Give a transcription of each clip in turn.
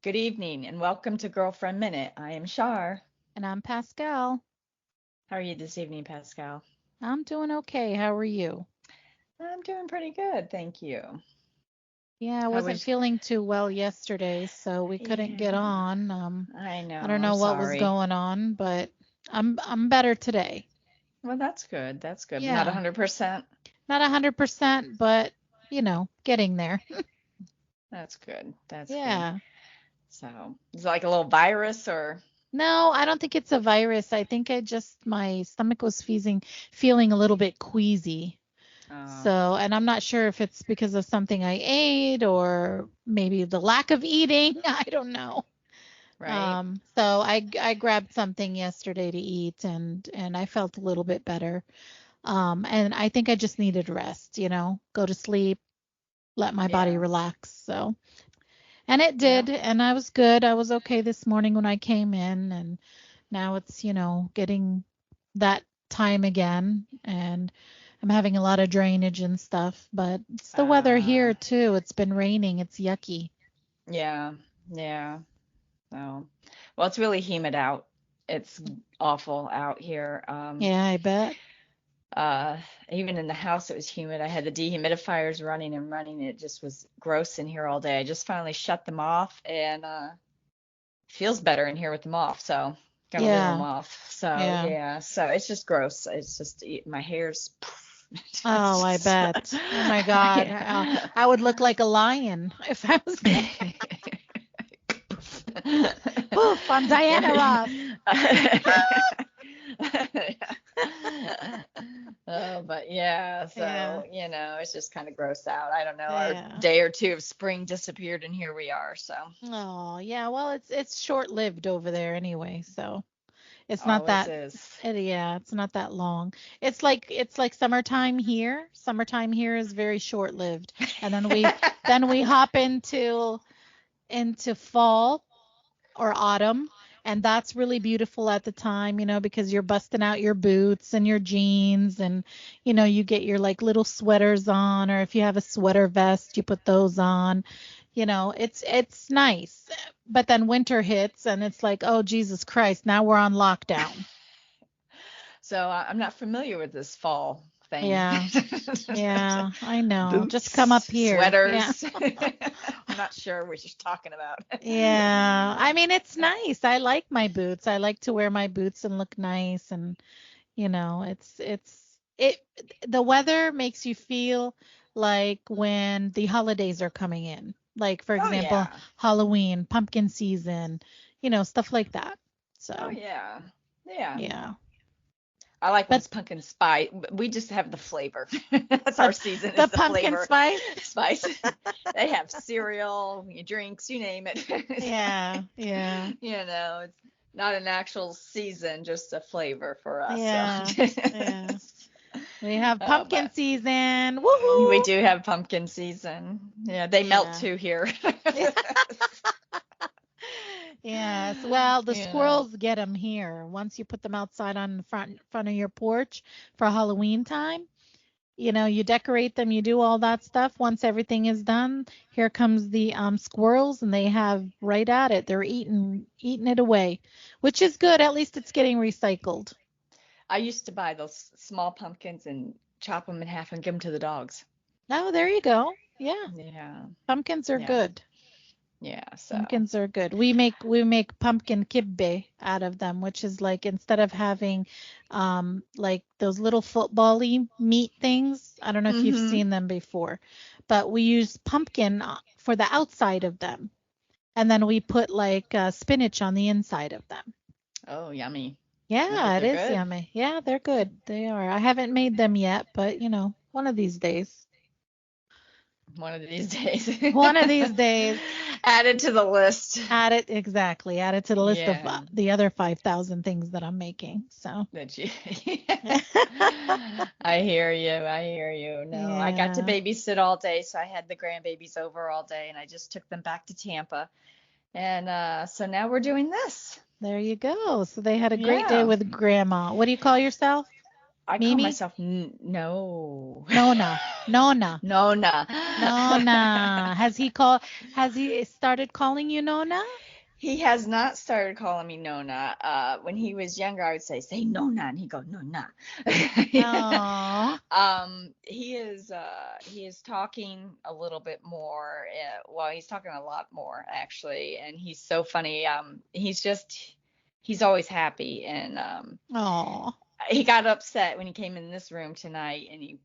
Good evening and welcome to Girlfriend Minute. I am Shar. And I'm Pascal. How are you this evening, Pascal? I'm doing okay. How are you? I'm doing pretty good, thank you. Yeah, I How wasn't was feeling too well yesterday, so we couldn't get Yeah, on. I know. I don't I'm know what was sorry. going on, but I'm better today. Well, that's good. That's good. Not Yeah, 100%. not 100%, but getting there. That's good. That's good. Yeah. So, is it like a little virus or No, I don't think it's a virus. I think my stomach was feeling a little bit queasy. uh So, and I'm not sure if it's because of something I ate or maybe the lack of eating. I don't know. right? So I grabbed something yesterday to eat and I felt a little bit better. And I think I just needed rest, go to sleep, let my body Yeah. relax. So, and it Yeah. did, and I was good. I was okay this morning when I came in, and now it's, getting that time again, and I'm having a lot of drainage and stuff, but it's the weather Uh here too. It's been raining. It's yucky. yeah. Yeah. So, well, it's really humid out. It's awful out here. Yeah, I bet. Uh, Even in the house, it was humid. I had the dehumidifiers running and running. It just was gross in here all day. I just finally shut them off and feels better in here with them off. So gonna leave them Yeah, off. So yeah. yeah, so it's just gross. It's just my hair's Oh, it's I just bet. Oh my God. yeah. I would look like a lion if I was going. Poof, I'm Diana Ross. Oh, but yeah, Yeah, so it's just kind of gross out. I don't know. Our yeah. day or two of spring disappeared, and here we are. So Oh, yeah. Well, it's short-lived over there anyway, so it's not always that. is. Yeah, it's not that long. It's like summertime here. Summertime here is very short-lived, and then we hop into fall or autumn. And that's really beautiful at the time, because you're busting out your boots and your jeans and, you get your like little sweaters on, or if you have a sweater vest, you put those on. It's nice. But then winter hits and it's like, oh, Jesus Christ, now we're on lockdown. So I'm not familiar with this fall thing. Yeah. Yeah, I know. Just come up Boots, here. Yeah. sweaters. I'm not sure what you're talking about. Yeah. I mean, it's nice. I like my boots. I like to wear my boots and look nice and it the weather makes you feel like when the holidays are coming in. Like for Oh example, yeah. Halloween, pumpkin season, stuff like that. Oh So, yeah. Yeah. yeah. I like when But it's pumpkin spice. We just have the flavor. That's the our season the is the pumpkin flavor spice? spice. They have cereal, drinks, you name it. Yeah, yeah. It's not an actual season, just a flavor for us. So, Yeah. Yeah. We have pumpkin but season. we Woohoo! do have pumpkin season. Yeah, they melt Yeah. too here. Yes. Well, the You know. squirrels get them here. Once you put them outside on the front of your porch for Halloween time, you decorate them, you do all that stuff. Once everything is done, here comes the squirrels, and they have right at it. They're eating it away, which is good. At least it's getting recycled. I used to buy those small pumpkins and chop them in half and give them to the dogs. Oh, there you go. Yeah, Yeah. pumpkins are Yeah. good. Yeah. So. Pumpkins are good. We make pumpkin kibbe out of them, which is like instead of having like those little football-y meat things. I don't know if you've Mm-hmm. seen them before, but we use pumpkin for the outside of them, and then we put like spinach on the inside of them. Oh, yummy. I bet Yeah, it they're is good. yummy. Yeah, they're good. They are. I haven't made them yet, but one of these days. One of these days. One of these days. Added to the list. Add it exactly. Add it to the list of Yeah. the other 5,000 things that I'm making. So, That you. I hear you. I hear you. No, I got to yeah, babysit all day, so I had the grandbabies over all day, and I just took them back to Tampa. And so now we're doing this. there you go. So they had a great day Yeah. with grandma. What do you call yourself? I call Mimi? myself no. Nona. Nona. Nona. Nona. Has he started calling you Nona? He has not started calling me Nona. When he was younger, I would say Nona, and he'd go Nona. Oh. He is talking a little bit more. Well, he's talking a lot more actually, and he's so funny. He's always happy, and Oh. he got upset when he came in this room tonight, and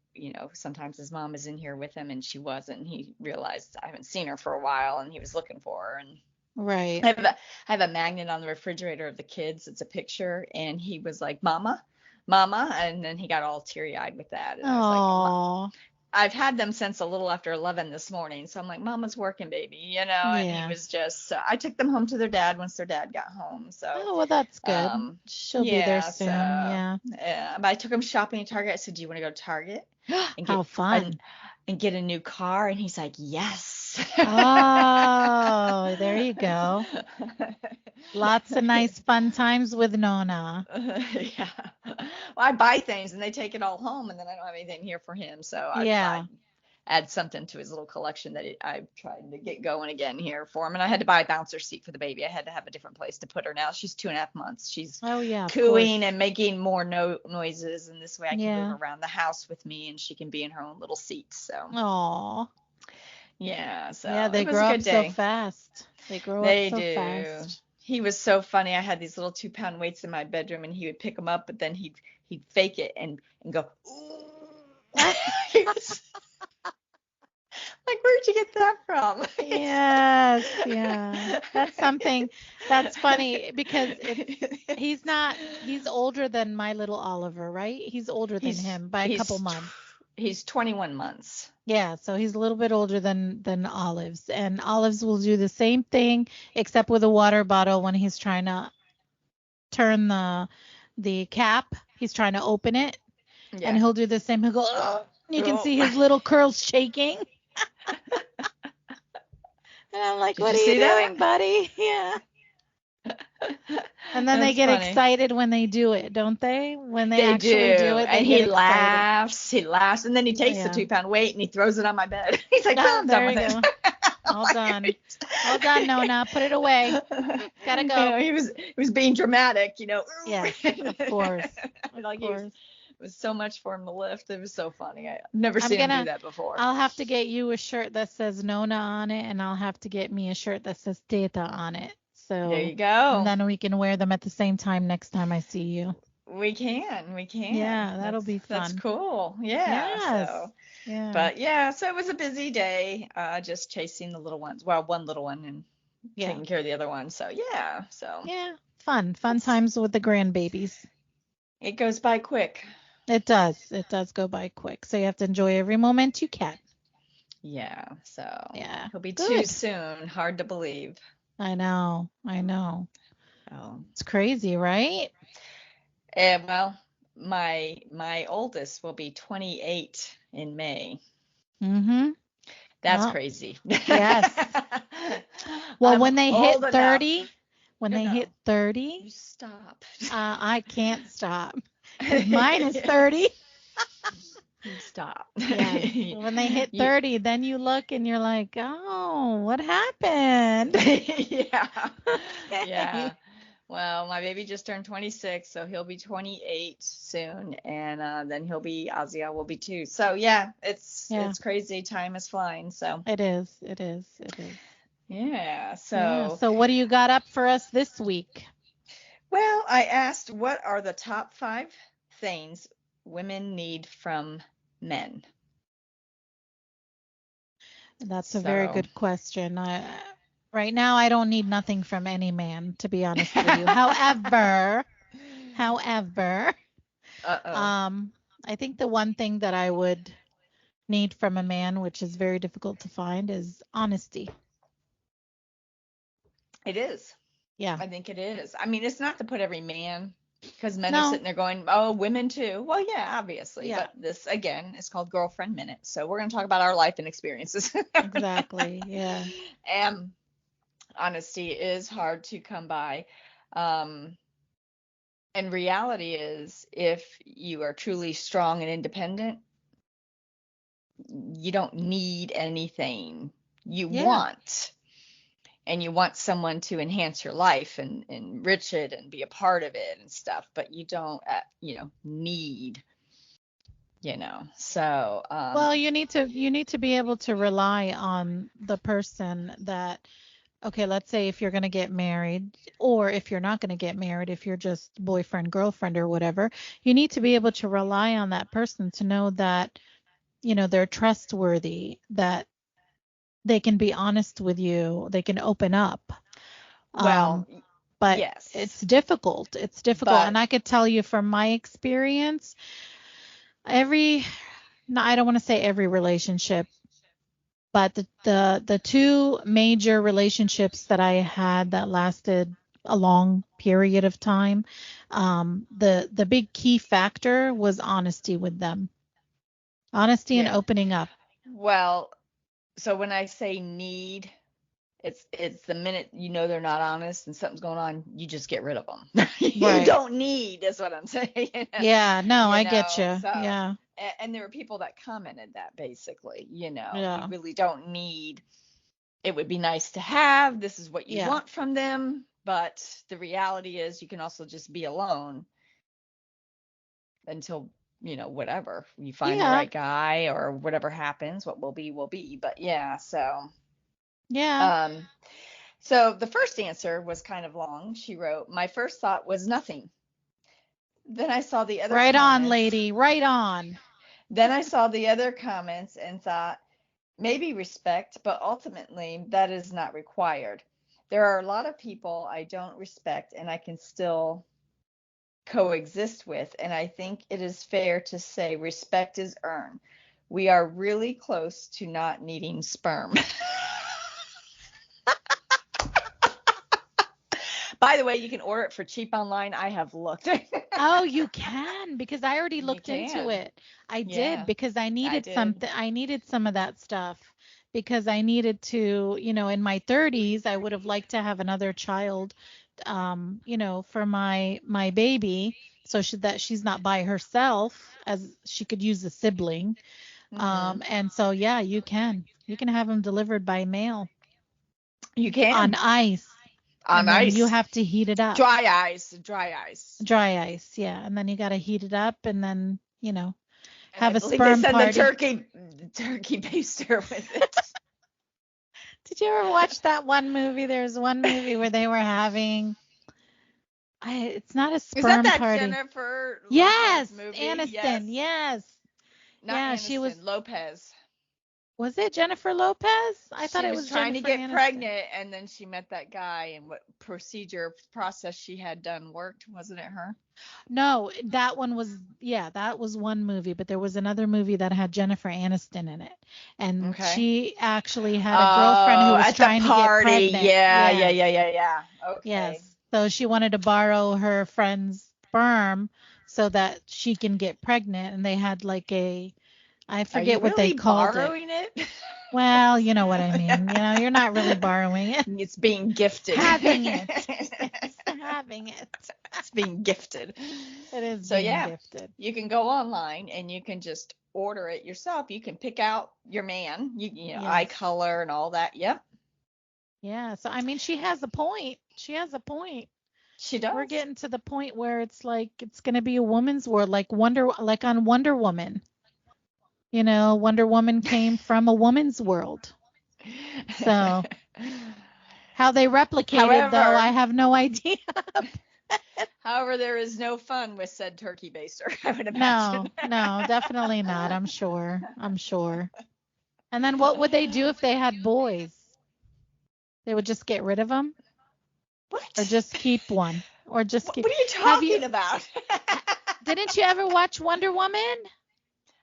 sometimes his mom is in here with him and she wasn't, and he realized I haven't seen her for a while and he was looking for her. And Right. I have a magnet on the refrigerator of the kids. It's a picture, and he was like, Mama, Mama, and then he got all teary-eyed with that, and I was like, Oh. I've had them since a little after 11 this morning. So I'm like, Mama's working, baby, and he Yeah. was just, I took them home to their dad once their dad got home. So, Oh, well, that's good. um, She'll be there yeah, soon. so, Yeah. but I took him shopping at Target. I said, do you want to go to Target and How get a, fun. and get a new car? And he's like, yes. Oh, there you go. Lots of nice fun times with Nona. Yeah. Well, I buy things and they take it all home, and then I don't have anything here for him. So I Yeah. add something to his little collection that I've tried to get going again here for him. And I had to buy a bouncer seat for the baby. I had to have a different place to put her now. She's 2.5 months. She's Oh, yeah, of cooing course. and making more noises. And this way I can move Yeah. her around the house with me, and she can be in her own little seat. So, Oh. yeah. Yeah, So they it was grow a up good so day. fast. They grow up They so do. fast. He was so funny. I had these little 2-pound weights in my bedroom, and he would pick them up, but then he'd fake it and go, ooh. He was like, where'd you get that from? Yes, yeah. That's something that's funny because he's older than my little Oliver, right? He's older than He's him by a couple he's months. he's 21 months. Yeah, so he's a little bit older than Olives. And Olives will do the same thing except with a water bottle when he's trying to turn the cap. He's trying to open it and Yeah. he'll do the same. He'll go, "Ugh." You can Oh. see his little curls shaking. And I'm like, Did what you are you see that? doing, buddy? Yeah. And then they That's get funny. excited when they do it, don't they? When they They do. actually do it, they And get he excited. laughs, and then he takes the Yeah. 2-pound weight and he throws it on my bed. He's like, Ah, well, I'm done there with you it. go. I'm All done. like, All done, Nona. Put it away. Gotta go. He was being dramatic. Yes, of course. Of Like course. it was so much for him to lift. It was so funny. I've never I'm seen him do gonna that before. I'll have to get you a shirt that says Nona on it, and I'll have to get me a shirt that says Teta on it. There So, you and go. then we can wear them at the same time next time I see you. We can. Yeah, that'll be That's fun. cool. Yeah. Yes. So, Yeah. but yeah, so it was a busy day. Just chasing the little ones. Well, one little one and Yeah. taking care of the other one. So yeah. So Yeah. Fun it's times with the grandbabies. it goes by quick. It does. It does go by quick. So you have to enjoy every moment you can. Yeah. So Yeah. he'll be too Good. soon. Hard to believe. I know. I know. Oh. It's crazy, right? Well, my oldest will be 28 in May. Mm-hmm. That's Well, crazy. yes. Well, I'm when they hit old enough. 30, when they hit No, 30, you stop. I can't stop because mine is 30. You stop. Yeah. When they hit You, 30, then you look and you're like, oh, what happened? yeah. Okay. Yeah. Well, my baby just turned 26, so he'll be 28 soon, and then Ozzy will be 2. So yeah, it's Yeah, it's crazy. Time is flying. So it is. It is. It is. yeah. Yeah. So So what do you got up for us this week? well, I asked what are the top 5 things women need from men. That's a very So good question. Right now I don't need nothing from any man, to be honest with you. However, uh-oh. um, I think the one thing that I would need from a man, which is very difficult to find, is honesty. It is. Yeah. I think it is. I mean, it's not to put every man, because men are No. sitting there going, oh, women too. Well, yeah, obviously. Yeah. But this, again, is called Girlfriend Minute. So we're going to talk about our life and experiences. Exactly. Yeah. And honesty is hard to come by. Um, And reality is, if you are truly strong and independent, you don't need anything. You Yeah. want, and you want someone to enhance your life and enrich it and be a part of it and stuff, but you don't, need, So, Well, you need to be able to rely on the person that, okay, let's say if you're going to get married, or if you're not going to get married, if you're just boyfriend, girlfriend, or whatever, you need to be able to rely on that person to know that, they're trustworthy, that they can be honest with you, they can open up. well, Um, but yes, it's difficult. It's difficult. but And I could tell you from my experience, every, no, I don't want to say every relationship, but the two major relationships that I had that lasted a long period of time, the big key factor was honesty with them, honesty and yeah. opening up. Well, so when I say need, it's the minute they're not honest and something's going on, you just get rid of them. You Right. don't need, is what I'm saying. Yeah. No, you I get know. you. So, Yeah. and there were people that commented that basically, you Yeah. really don't need. It would be nice to have. This is what you Yeah. want from them, but the reality is, you can also just be alone until whatever you find the Yeah. right guy or whatever happens. What will be will be. But yeah, so. Yeah. Um, So the first answer was kind of long. She wrote, "My first thought was nothing. Then I saw the other Right on, comments. lady. Right on. Then I saw the other comments and thought, maybe respect, but ultimately that is not required. There are a lot of people I don't respect and I can still coexist with, and I think it is fair to say respect is earned. We are really close to not needing sperm." By the way, you can order it for cheap online. I have looked. Oh, you can, because I already You looked into can. it. I did, Yeah, because I I needed did. something. I needed some of that stuff because I needed to, in my 30s, I would have liked to have another child, for my baby, so that she's not by herself, as she could use a sibling. Hmm. And so yeah, you can have them delivered by mail You on can. ice, On and then you ice. have to heat it up. Dry ice. Dry ice. Dry ice, yeah. And then you got to heat it up, and then, And I have a believe they sperm send the party. turkey baster with it. Did you ever watch that one movie? There's one movie where they were having, it's not a Is that sperm party. Jennifer Lopez Yes, movie? Aniston. Yes. Yes. Not Yeah, she was. Aniston, Lopez. Was it Jennifer Lopez? I thought She it was was trying to Jennifer get Aniston. pregnant and then she met that guy, and what process she had done worked. Wasn't it her? No, that one was, yeah, that was one movie, but there was another movie that had Jennifer Aniston in it. And Okay. she actually had a girlfriend who Oh, was at the trying to get party. pregnant. Yeah, yeah, Yes. yeah, yeah, yeah. Yes. Okay. So she wanted to borrow her friend's sperm so that she can get pregnant. And they had like I Are you forget what they really called it. borrowing it? Well, you know what I mean. You're not really borrowing it. It's being gifted. Having it. It's having it. It's being gifted. It is So being yeah, gifted. you can go online and you can just order it yourself. You can pick out your man, eye Yes. color and all that. Yep, Yeah. So I mean, she has a point. She has a point. she We're does. getting to the point where it's like it's gonna be a woman's world, like on Wonder Woman. Wonder Woman came from a woman's world. So how they replicated, though, I However, have no idea. however, there is no fun with said turkey baster, I would No, imagine. no, definitely not. I'm sure. I'm sure. And then what would they do if they had boys? They would just get rid of them, or What? just keep one, or just keep. What are you Have you? talking about? Didn't you ever watch Wonder Woman?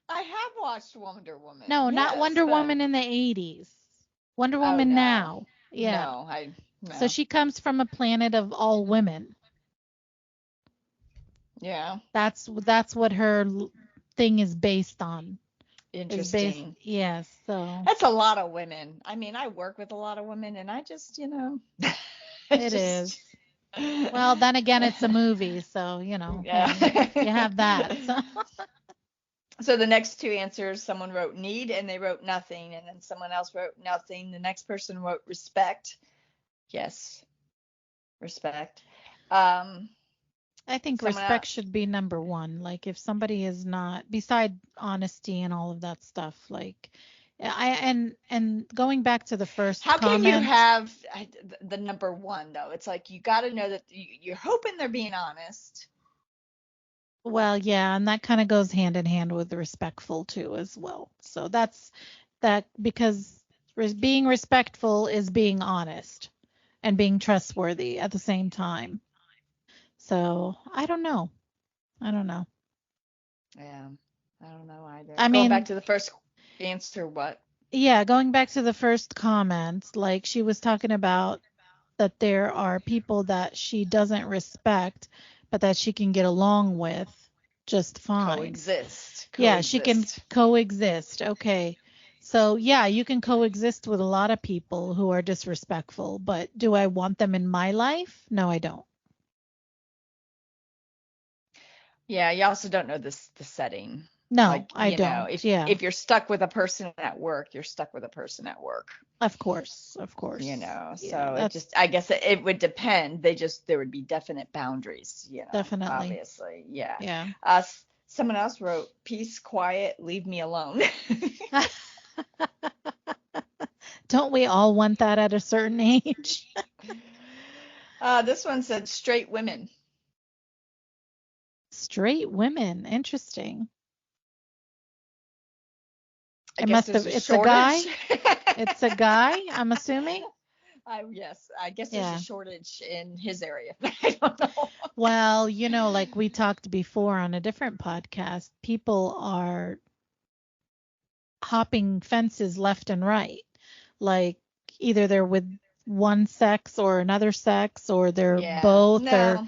I have watched Wonder Woman. No, not Yes, Wonder but Woman in the 80s. Wonder oh Woman no. now. Yeah. No, I So no. she comes from a planet of all women. Yeah. That's what her thing is based on. Is based, Interesting. yes. So That's a lot of women. I mean, I work with a lot of women and I just, it just is. Well, then again, it's a movie, so Yeah. hey, you have that. So So the next two answers, someone wrote need and they wrote nothing, and then someone else wrote nothing. The next person wrote respect. Yes, respect. Um, I think someone respect else. should be number one. Like if somebody is not, beside honesty and all of that stuff, like and going back to the first How can you comment. have the number one though? It's like you got to know that you're hoping they're being honest. Well, yeah, and that kind of goes hand in hand with respectful too as well. So that's that because being respectful is being honest and being trustworthy at the same time. So I don't know. I don't know. Yeah, I don't know either. I Going back mean, to the first answer, what? yeah, going back to the first comment, like she was talking about that there are people that she doesn't respect, but that she can get along with just fine. Coexist. Yeah, she can Coexist. coexist. Okay. So, yeah, you can coexist with a lot of people who are disrespectful, but do I want them in my life? No, I don't. Yeah, you also don't know this the setting. No, Like, I don't. Yeah, if you're stuck with a person at work, you're stuck with a person at work. of course. Of course. Yeah, So it that's just, I guess it would depend. There would be definite boundaries, definitely. obviously. Yeah. Yeah. Someone else wrote, peace, quiet, leave me alone. Don't we all want that at a certain age? This one said straight women. Straight women. Interesting. I It guess must there's have, a it's a guy. shortage. It's a guy, I'm assuming. Yes, I guess there's a Yeah. shortage in his area. I don't know. Well, like we talked before on a different podcast, people are hopping fences left and right. Like either they're with one sex or another sex or they're Yeah, both or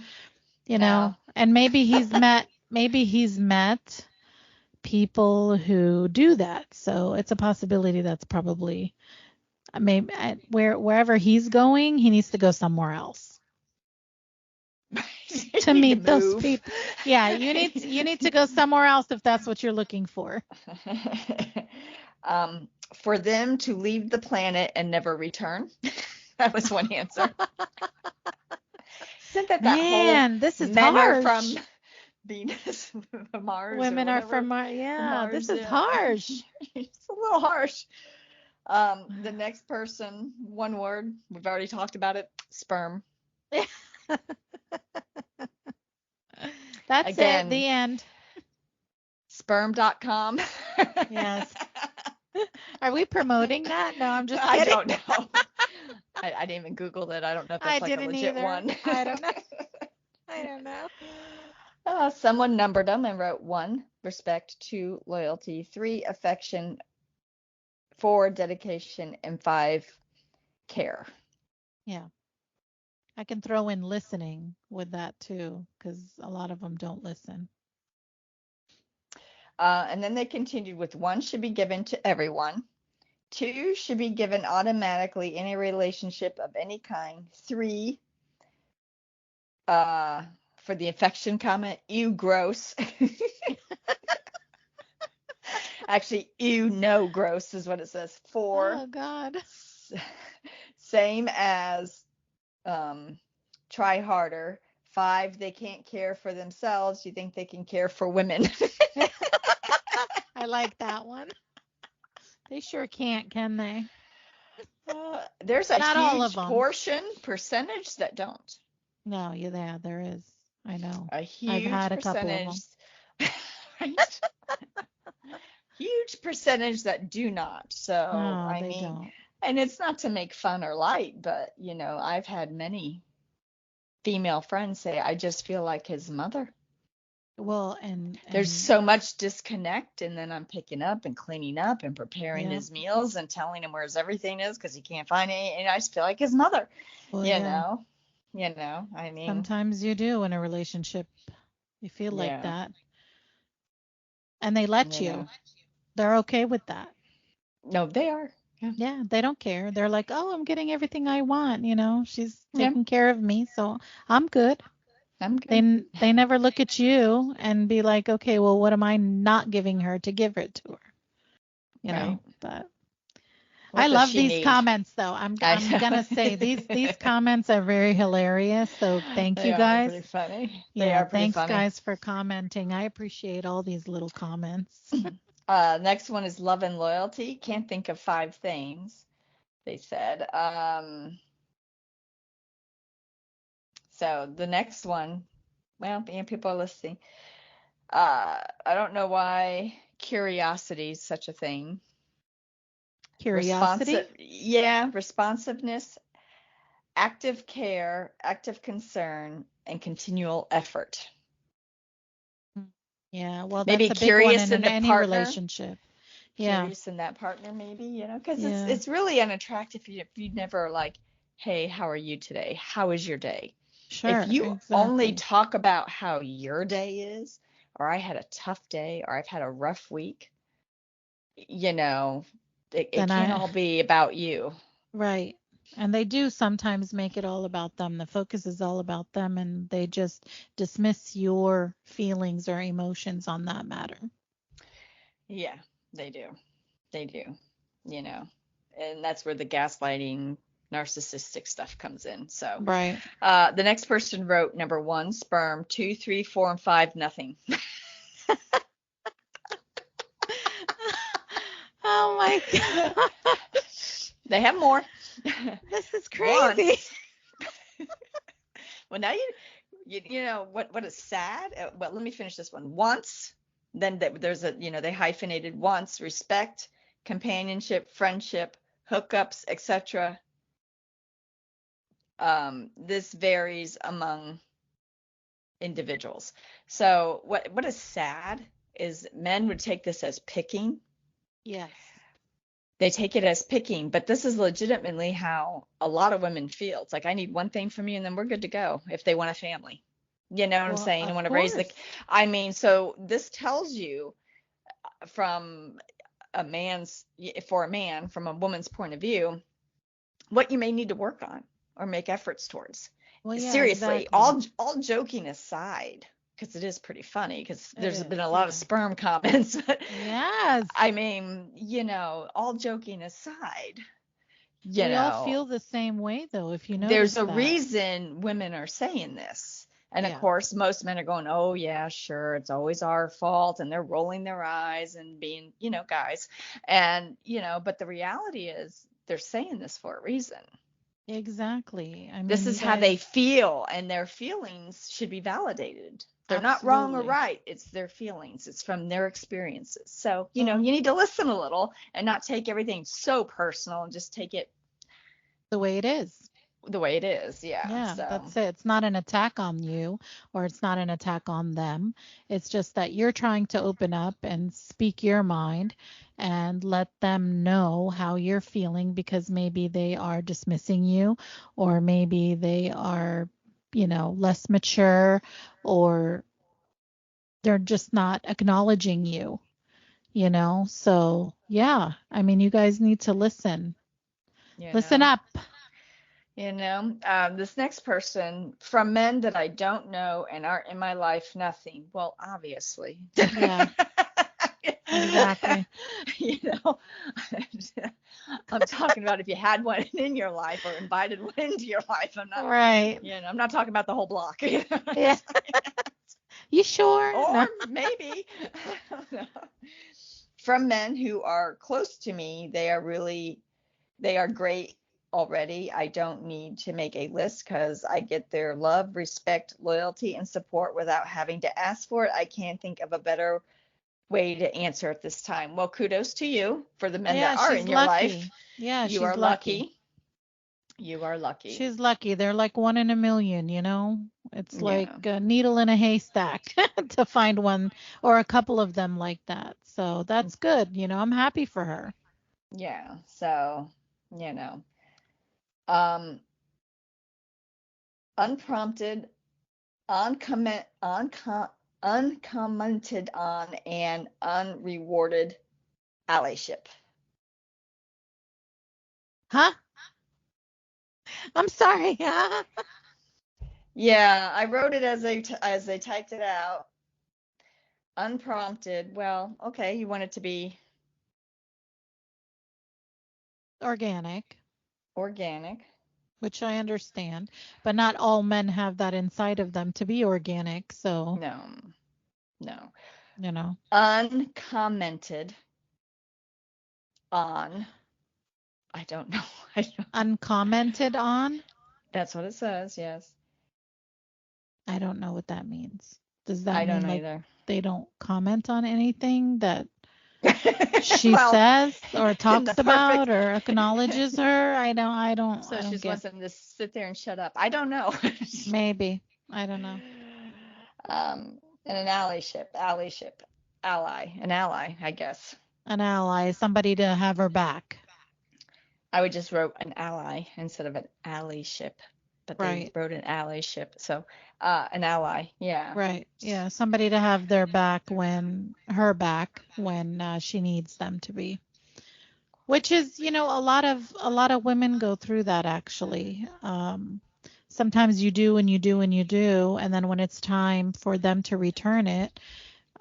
no, no. and maybe he's met people who do that. So it's a possibility that's probably maybe wherever he's going, he needs to go somewhere else You to need to meet those move. people. Yeah, you need to go somewhere else if that's what you're looking for. For them to leave the planet and never return. That was one answer. Isn't that whole Man, this is men are from harsh. Venus, Mars, or Women are from whatever? Mars. Yeah, this Mars, is yeah. harsh. It's a little harsh. The next person, one word, we've already talked about it, sperm. That's it, Again, the end. sperm.com. Yes. Are we promoting that? No, I'm just I kidding. don't know. I didn't even Google it. I don't know if I that's like a didn't legit either. one. I don't know. I don't know. Someone numbered them and wrote 1, respect, 2, loyalty, 3, affection, 4, dedication, and 5, care. Yeah. I can throw in listening with that too, because a lot of them don't listen. And then they continued with 1 should be given to everyone. 2 should be given automatically in a relationship of any kind. 3, for the affection comment, ew, gross. Actually, ew, no, gross is what it says. 4, Oh God. same as try harder. 5, they can't care for themselves. You think they can care for women? I like that one. They sure can't, can they? There's a Not all of huge them. percentage that don't. No, yeah, there is. I know. A I've huge had a couple of percentage, them. right? Huge percentage that do not. So, No, I they mean, don't. and it's not to make fun or light, but I've had many female friends say, I just feel like his mother. Well, There's and so much disconnect, and then I'm picking up and cleaning up and preparing yeah. his meals and telling him where his everything is because he can't find any, and I just feel like his mother. Well, You yeah. know, I mean, Sometimes you do in a relationship. You feel like yeah, that. And they let you know. you. They're okay with that. No, they are. Yeah. Yeah, they don't care. They're like, "Oh, I'm getting everything I want, She's Yeah. taking care of me, so I'm good." I'm They good. they never look at you and be like, "Okay, well, what am I not giving her to give it to her?" Right. But I What does love she these need? comments though. I I'm gonna say these know. comments are very hilarious. So thank They you are guys. pretty funny. They Yeah, are pretty thanks funny. guys for commenting. I appreciate all these little comments. Next one is love and loyalty. Can't think of 5 things, they said. So the next one, well, people are listening. I don't know why curiosity is such a thing. Curiosity? Responsiveness, active care, active concern, and continual effort. Yeah, well, that's Maybe a big one curious in in the any partner, relationship. Yeah, curious in that partner, maybe, because it's yeah, it's really unattractive if you never like, hey, how are you today? How is your day? If sure, you only exactly. talk about how your day is, or I had a tough day, or I've had a rough week, you know, it Then can't all be about you. right. And they do sometimes make it all about them. The focus is all about them, and they just dismiss your feelings or emotions on that matter. Yeah, they do. They do, you know, and that's where the gaslighting, narcissistic stuff comes in. So, Right. the next person wrote number 1, sperm, 2, 3, 4, and 5, nothing. Oh my God. They have more. This is crazy. Once, well, now you know what is sad. Well, let me finish this one. Once, then there's they hyphenated once, respect, companionship, friendship, hookups, etc. This varies among individuals. So what is sad is men would take this as picking. Yes. They take it as picking, but this is legitimately how a lot of women feel. It's like, I need one thing from you and then we're good to go if they want a family. You know what I'm Well, saying? I of want to raise course. I mean, so this tells you from for a man, from a woman's point of view, what you may need to work on or make efforts towards. Well, yeah, Seriously, exactly. all joking aside, because it is pretty funny, because It there's been is. a lot of Yeah. sperm comments. Yes. I mean, all joking aside, you We all know, feel the same way though, if you there's notice a that. reason women are saying this. And of Yeah. course, most men are going, oh, yeah, sure, it's always our fault. And they're rolling their eyes and being, guys. And, but the reality is they're saying this for a reason. Exactly. I This mean, you is how they guys, feel, and their feelings should be validated. They're not wrong or absolutely. right. It's their feelings. It's from their experiences. So, you Well, need to listen a little and not take everything so personal and just take it the way it is. the way it is. Yeah. Yeah, So, that's it. It's not an attack on you or it's not an attack on them. It's just that you're trying to open up and speak your mind and let them know how you're feeling because maybe they are dismissing you or maybe they are, less mature or they're just not acknowledging you. So, yeah, I mean, you guys need to listen. you Listen know, up. this next person, from men that I don't know and aren't in my life, nothing. Well, obviously. Yeah, exactly. you know, I'm talking about if you had one in your life or invited one into your life. Right. I'm not talking about the whole block. Yeah. You sure? Or No. maybe from men who are close to me, they are great already. I don't need to make a list because I get their love, respect, loyalty, and support without having to ask for it. I can't think of a better way to answer at this time. Well, kudos to you for the men that Yeah, are she's in your life. lucky. Yeah, You she's are lucky. lucky. You are lucky. She's lucky. They're like one in a million. It's like Yeah. a needle in a haystack to find one or a couple of them like that. So that's good. I'm happy for her. Yeah. So, you know, um, unprompted, uncommented on, and unrewarded allyship. Huh? I'm sorry. Huh? Yeah, I wrote it as they typed it out, unprompted. Well, okay, you want it to be Organic, organic. which I understand, but not all men have that inside of them to be organic. So, No, no. you know, Uncommented on. I don't know. I don't, uncommented on. that's what it says. Yes. I don't know what that means. Does that I don't mean know like either. they don't comment on anything that she Well, says or in the talks perfect. about or acknowledges her? So I she don't just get. wants him to sit there and shut up. I don't know. Maybe. I don't know. And an an ally, I guess. An ally, somebody to have her back. I would just wrote an ally instead of an allyship, but they Right. wrote an allyship. So, an ally, yeah. Right. Yeah, somebody to have their back when her back when she needs them to be. Which is, a lot of women go through that actually. Sometimes you do and you do and you do, and then when it's time for them to return it,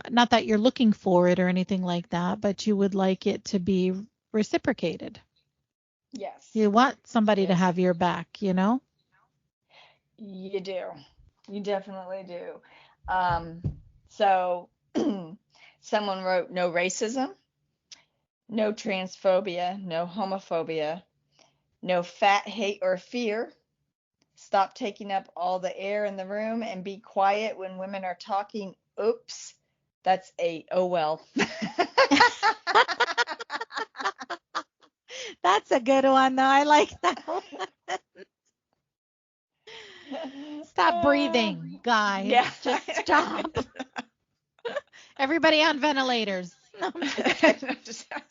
not that you're looking for it or anything like that, but you would like it to be reciprocated. Yes, You want somebody to yes, have your back, you know? you do. You definitely do. Um, so someone wrote no racism, no transphobia, no homophobia, no fat hate or fear. Stop taking up all the air in the room and be quiet when women are talking. Oops. That's a oh well. That's a good one, though. I like that one. Stop breathing, guys. Yeah. Just stop. Everybody on ventilators. No, I'm just kidding.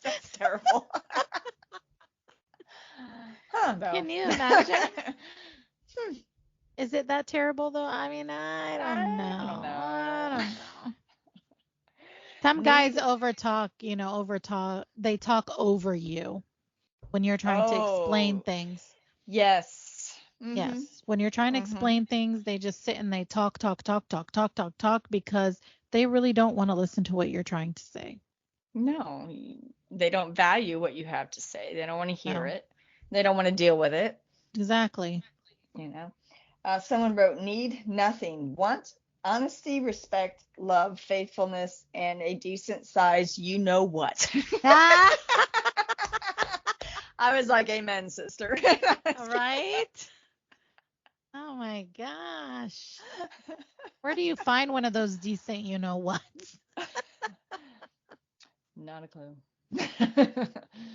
That's terrible. Huh, though. Can you imagine? Is it that terrible, though? I mean, I don't know. I don't I know. don't know. Some guys Need. overtalk, they talk over you when you're trying to explain Oh, things. yes. Mm-hmm. Yes. When you're trying to Mm-hmm. explain things, they just sit and they talk, talk, talk, talk, talk, talk, talk because they really don't want to listen to what you're trying to say. No, they don't value what you have to say. They don't want to hear No, it. They don't want to deal with it, exactly. you know. Someone wrote, need nothing, want honesty, respect, love, faithfulness, and a decent size, you know what. Ah, I was like, amen, sister. right? Oh my gosh. Where do you find one of those decent, what? Not a clue.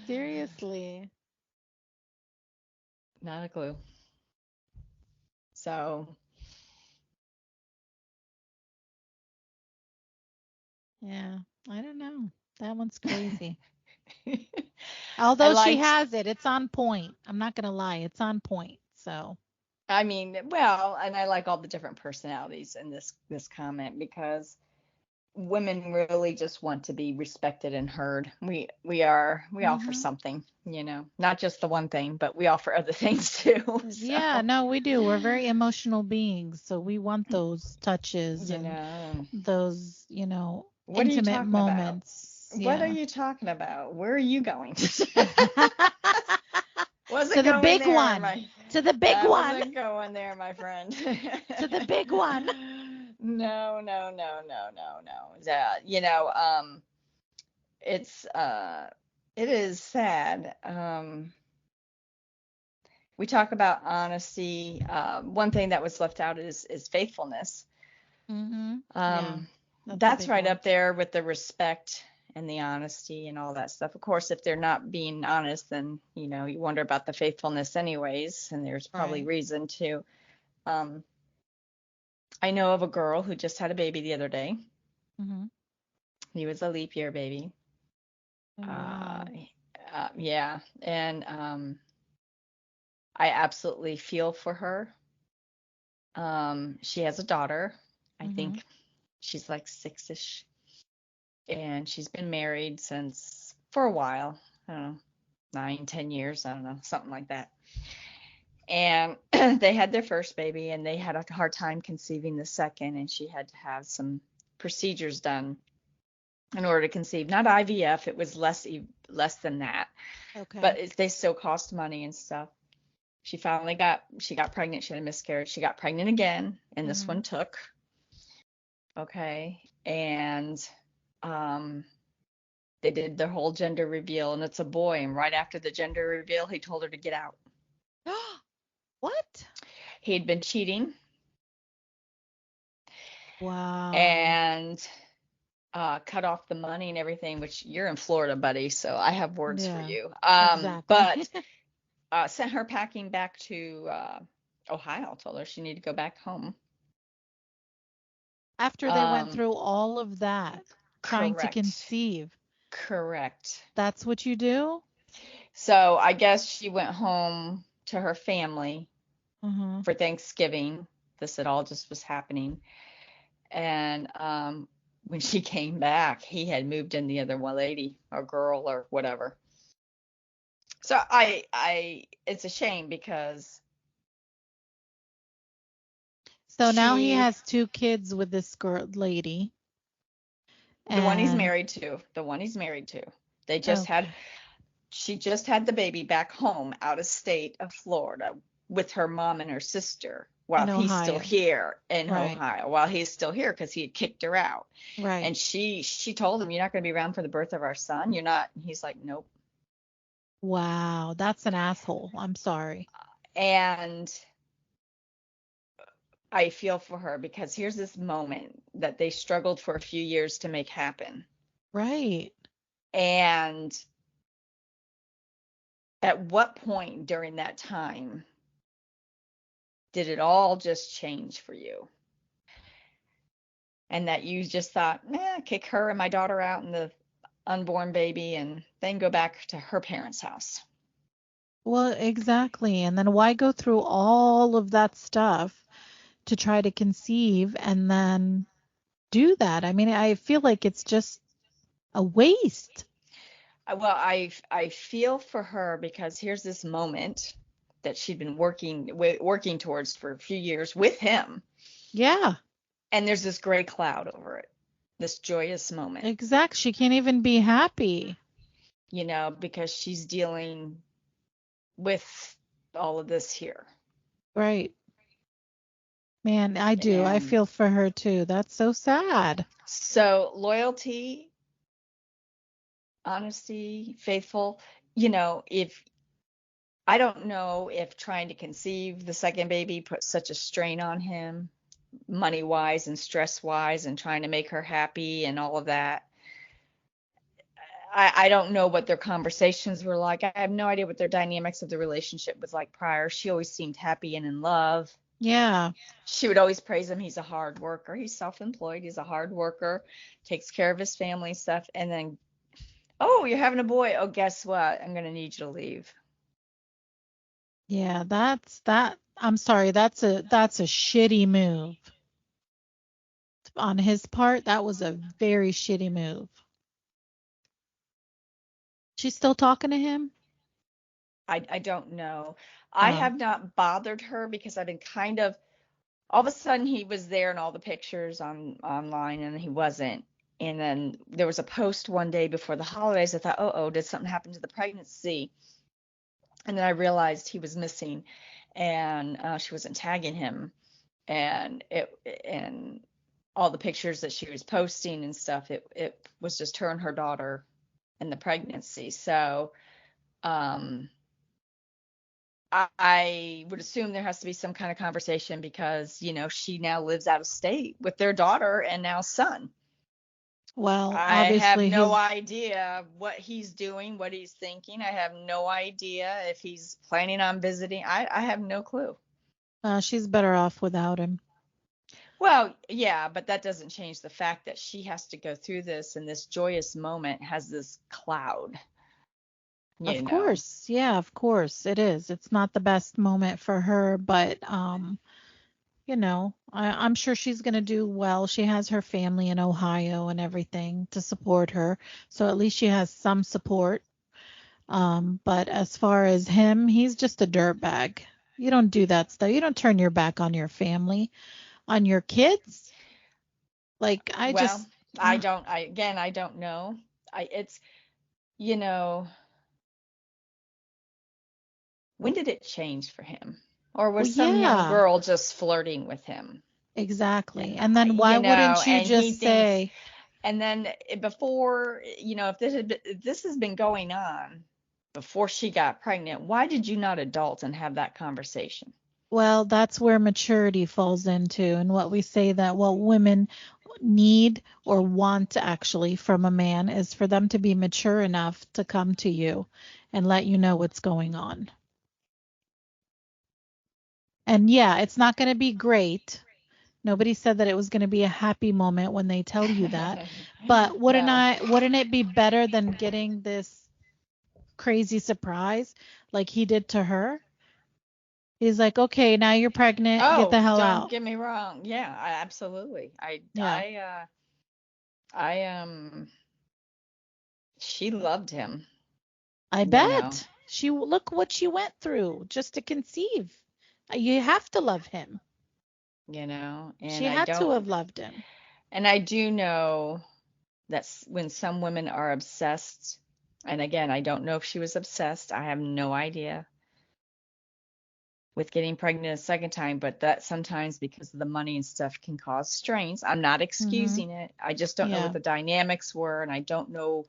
Seriously. Not a clue. So, Yeah, I don't know. That one's crazy. I Although she liked, has it, it's on point. I'm not gonna lie, it's on point. So, I mean, well, and I like all the different personalities in this comment because women really just want to be respected and heard. We offer hmm something, not just the one thing, but we offer other things too. yeah, So, no, we do. We're very emotional beings, so we want those touches you and know, those, what are you intimate talking about? moments. What are Yeah. you talking about? Where are you going? To Wasn't the going big there, one. my To the big that one. wasn't going there, my friend. To the big one. No, no, no, no, no, no. It's it is sad. We talk about honesty. One thing that was left out is faithfulness. Yeah, that's a That's big right one. up there with the respect and the honesty and all that stuff. Of course, if they're not being honest, then you wonder about the faithfulness anyways, and there's probably Right. reason to. Um, I know of a girl who just had a baby the other day. hmm He was a leap year baby. Oh, Uh, wow. yeah, and I absolutely feel for her. She has a daughter. I hmm think she's like six-ish, and she's been married since for a while. I don't know, 9, 10 years, I don't know, something like that. And they had their first baby, and they had a hard time conceiving the second, and she had to have some procedures done in order to conceive. Not IVF, it was less than that, Okay. but they still cost money and stuff. She got pregnant. She had a miscarriage. She got pregnant again, and this Mhm. one took. Okay, and um, they did their whole gender reveal, and it's a boy. And right after the gender reveal, he told her to get out. What? He had been cheating, Wow. and cut off the money and everything, which you're in Florida, buddy, so I have words for Yeah, you. exactly. But sent her packing back to Ohio, told her she needed to go back home. After they went Um, through all of that, trying to correct, conceive, correct. that's what you do? So I guess she went home to her family Mhm. for Thanksgiving. This had all just was happening. And when she came back, he had moved in the other one lady or girl or whatever. So it's a shame because So now he she, has two kids with this girl lady the one he's and married to, the one he's married to, they just had, okay, she just had the baby back home out of state of Florida with her mom and her sister while in he's still Ohio. here in Right. Ohio, while he's still here because he had kicked her out. Right. And she told him, "You're not going to be around for the birth of our son. You're not." And he's like, "Nope." Wow, that's an asshole. I'm sorry. And I feel for her because here's this moment that they struggled for a few years to make happen. Right. And at what point during that time did it all just change for you? And that you just thought, kick her and my daughter out and the unborn baby and then go back to her parents' house. Well, exactly. And then why go through all of that stuff to try to conceive and then do that? I mean, I feel like it's just a waste. Well, I feel for her because here's this moment that she'd been working towards for a few years with him, Yeah, and there's this gray cloud over it, this joyous moment, exact. She can't even be happy. because she's dealing with all of this here. Right. Man, I do. I And feel for her too. That's so sad. so loyalty, honesty, faithful, if I don't know if trying to conceive the second baby put such a strain on him, money wise and stress wise, and trying to make her happy and all of that. I don't know what their conversations were like. I have no idea what their dynamics of the relationship was like prior. She always seemed happy and in love. Yeah. She would always praise him. He's a hard worker. He's self-employed. He's a hard worker, takes care of his family stuff. And then, oh, you're having a boy. Oh, guess what? I'm going to need you to leave. Yeah, that's that. I'm sorry. That's a shitty move on his part. That was a very shitty move. She's still talking to him? I don't know. I Oh, have not bothered her because I've been kind of, all of a sudden he was there in all the pictures online and he wasn't. And then there was a post one day before the holidays. I thought, oh, did something happen to the pregnancy? And then I realized he was missing, and she wasn't tagging him, and all the pictures that she was posting and stuff, it was just her and her daughter in the pregnancy. So um, I would assume there has to be some kind of conversation because, she now lives out of state with their daughter and now son. well, I have obviously no his idea what he's doing, what he's thinking. I have no idea if he's planning on visiting. I have no clue. she's better off without him. Well, yeah, but that doesn't change the fact that she has to go through this, and this joyous moment has this cloud, you Of know. course. Yeah, of course it is. It's not the best moment for her, but I'm sure she's going to do well. She has her family in Ohio and everything to support her. So at least she has some support. But as far as him, he's just a dirtbag. You don't do that stuff. You don't turn your back on your family, on your kids. Like I Well, just, I don't. I don't know. It's, you know, when did it change for him? Or well, was some young yeah, girl just flirting with him? exactly. And then why wouldn't you And he just thinks, say, and then before, if this has been going on before she got pregnant, why did you not adult and have that conversation? well, that's where maturity falls into, and what we say that what women need or want actually from a man is for them to be mature enough to come to you and let you know what's going on. And yeah, it's not going to be great. Nobody said that it was going to be a happy moment when they tell you that. But No. wouldn't it be better than getting this crazy surprise like he did to her? He's like, "Okay, now you're pregnant. Get the Oh, hell don't out." get me wrong. Yeah, absolutely. Yeah. She loved him, I you know, bet. Look what she went through just to conceive. You have to love him. and She had to have loved him. I do know that when some women are obsessed, and again, I don't know if she was obsessed. I have no idea with getting pregnant a second time, but that sometimes because of the money and stuff can cause strains. I'm not Hmm. excusing it. I just don't know what Yeah. the dynamics were, and I don't know,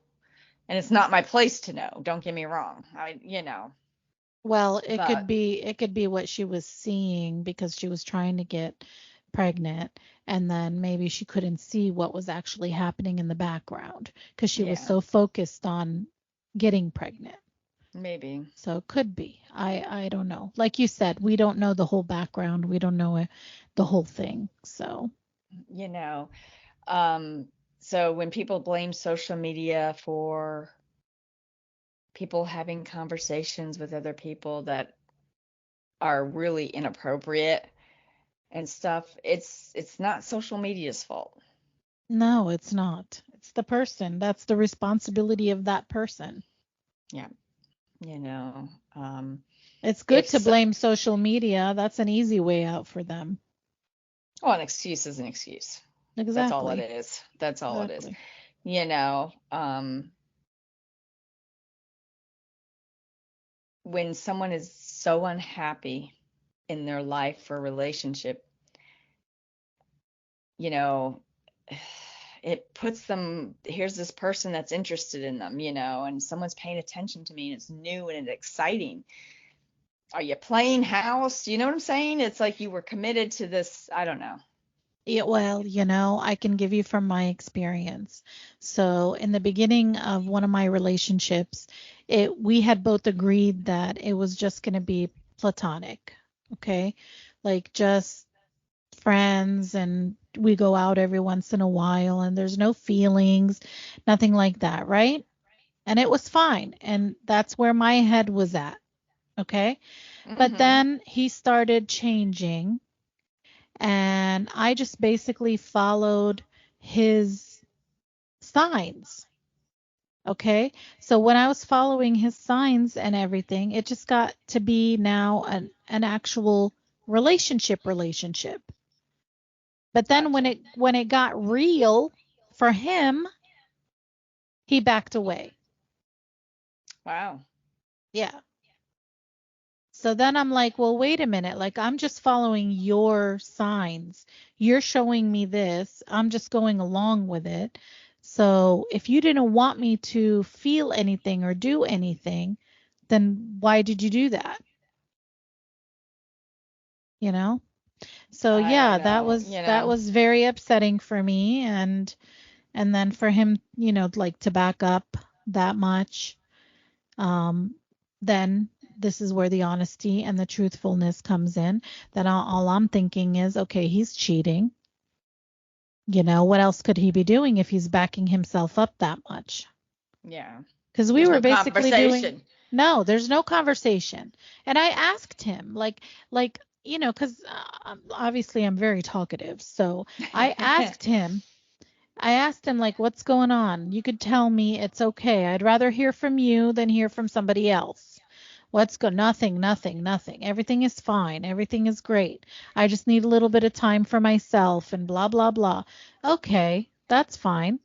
and it's not my place to know. Don't get me wrong. Well, But it could be what she was seeing because she was trying to get pregnant and then maybe she couldn't see what was actually happening in the background because she was yeah, so focused on getting pregnant. maybe. So it could be. I don't know. Like you said, we don't know the whole background. We don't know the whole thing. So, You know, um, so when people blame social media for people having conversations with other people that are really inappropriate and stuff, it's not social media's fault. no, it's not. It's the person. That's the responsibility of that person. Yeah, you know, It's good to if blame social media. That's an easy way out for them. oh, an excuse is an excuse. That's all it Exactly. is. That's all it is. Exactly. You know, um, when someone is so unhappy in their life or relationship, you know, it puts them, here's this person that's interested in them, and someone's paying attention to me and it's new and it's exciting. Are you playing house? You know what I'm saying? It's like you were committed to this. I don't know. Yeah, well, I can give you from my experience. So, in the beginning of one of my relationships, we had both agreed that it was just going to be platonic, okay? Like just friends and we go out every once in a while and there's no feelings, nothing like that, right? And it was fine. And that's where my head was at, okay? But Hmm. then he started changing and I just basically followed his signs. Okay. So when I was following his signs and everything, it just got to be now an actual relationship. But then Gotcha. when it got real for him, he backed away. Wow. Yeah. So then I'm like, well, wait a minute. Like, I'm just following your signs. You're showing me this. I'm just going along with it. So if you didn't want me to feel anything or do anything, then why did you do that? You know? So I don't yeah, know. that was very upsetting for me and then for him, like to back up that much. um, then this is where the honesty and the truthfulness comes in. Then all I'm thinking is, okay, he's cheating. What else could he be doing if he's backing himself up that much? Yeah. Because we There's were no basically doing, conversation. no, there's no conversation. And I asked him, like, because obviously I'm very talkative. So I asked him, I asked him, like, what's going on? You could tell me, it's okay. I'd rather hear from you than hear from somebody else. Nothing, nothing, nothing. Everything is fine. Everything is great. I just need a little bit of time for myself and blah, blah, blah. Okay, that's fine.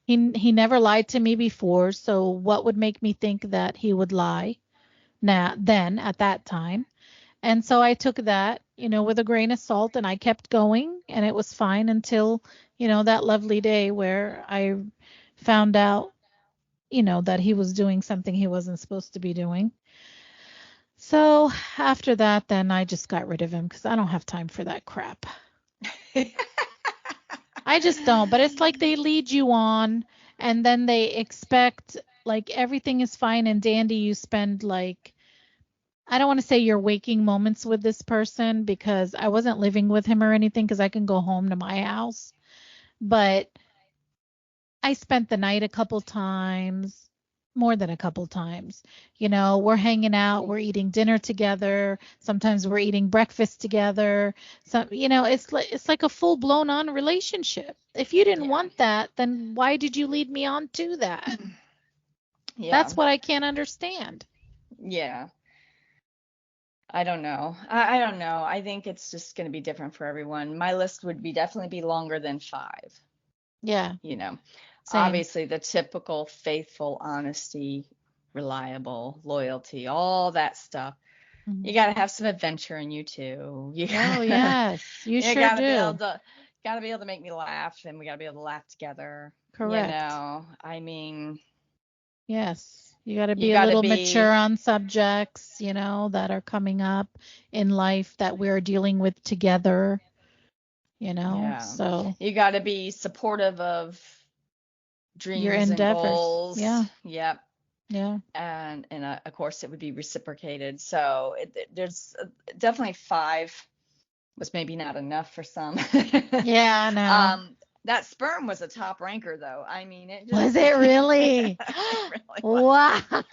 He never lied to me before, so what would make me think that he would lie now then at that time? And so I took that, with a grain of salt, and I kept going, and it was fine until, that lovely day where I found out, that he was doing something he wasn't supposed to be doing. So after that, then I just got rid of him because I don't have time for that crap. I just don't. But it's like they lead you on, and then they expect like everything is fine and dandy. You spend like, I don't want to say your waking moments with this person because I wasn't living with him or anything because I can go home to my house. But I spent the night a couple times, more than a couple times. We're hanging out, we're eating dinner together. Sometimes we're eating breakfast together. It's like a full blown on relationship. If you didn't want that, then why did you lead me on to that? Yeah. That's what I can't understand. Yeah. I don't know. I don't know. I think it's just going to be different for everyone. My list would definitely be longer than 5. Yeah. Same. Obviously the typical faithful, honesty, reliable, loyalty, all that stuff. Mm-hmm. You got to have some adventure in you too. Oh yes, you sure gotta do. Got to be able to make me laugh, and we got to be able to laugh together. Correct. I mean. Yes. You got to be a little mature on subjects, that are coming up in life that we're dealing with together, so. You got to be supportive of dreams your endeavors. And goals. Yeah. Yep. Yeah. And of course it would be reciprocated. So there's definitely 5 was maybe not enough for some. Yeah, I know. That sperm was a top ranker though. I mean, it just, was it really? It really was. Wow.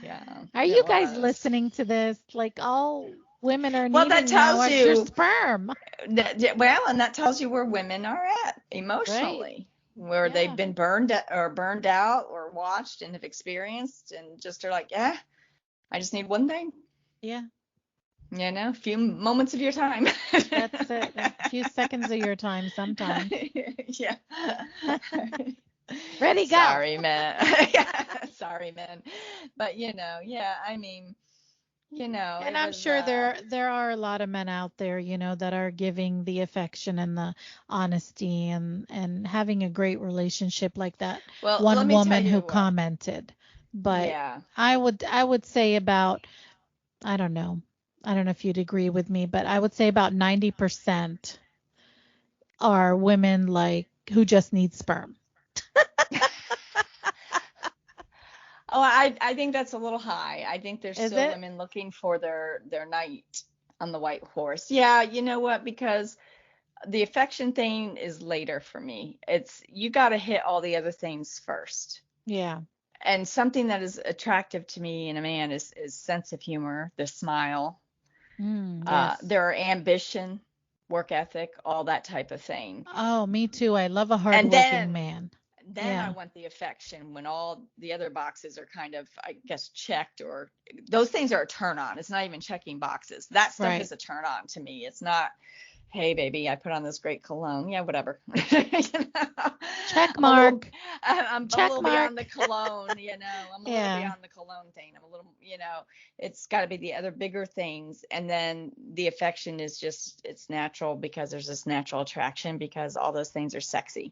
Yeah. Are you guys listening to this? Like all women are needing that tells now you your sperm. And that tells you where women are at emotionally. Right. Where they've been burned out or watched and have experienced and just are like, yeah, I just need one thing. Yeah. A few moments of your time. That's it. A few seconds of your time sometimes. Yeah. Ready, go. Sorry, man. Sorry, man. But, I mean, and I'm sure there are a lot of men out there, that are giving the affection and the honesty and having a great relationship like that. Well, one woman who commented, but I would say about, I don't know if you'd agree with me, but I would say about 90% are women like who just need sperm. Oh, I think that's a little high. I think there's still women looking for their knight on the white horse. Yeah, you know what? Because the affection thing is later for me. You got to hit all the other things first. Yeah. And something that is attractive to me in a man is sense of humor, the smile, yes. their ambition, work ethic, all that type of thing. Oh, me too. I love a hardworking man. Then I want the affection when all the other boxes are kind of, I guess, checked, or those things are a turn on. It's not even checking boxes. That stuff is a turn on to me. It's not, hey, baby, I put on this great cologne. Yeah, whatever. Check mark. I'm a little beyond the cologne, I'm a little beyond the cologne thing. I'm a little, it's got to be the other bigger things. And then the affection is just, it's natural because there's this natural attraction because all those things are sexy.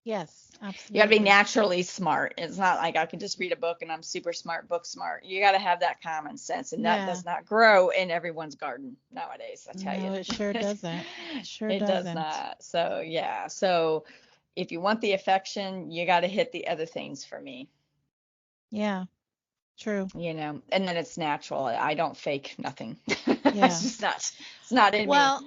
Yes, absolutely. You got to be naturally smart. It's not like I can just read a book and I'm super smart, book smart. You got to have that common sense, and that does not grow in everyone's garden nowadays, I tell you. No, it sure doesn't. It does not. So, yeah. So, if you want the affection, you got to hit the other things for me. Yeah, true. And then it's natural. I don't fake nothing. Yeah. It's not in me. Well,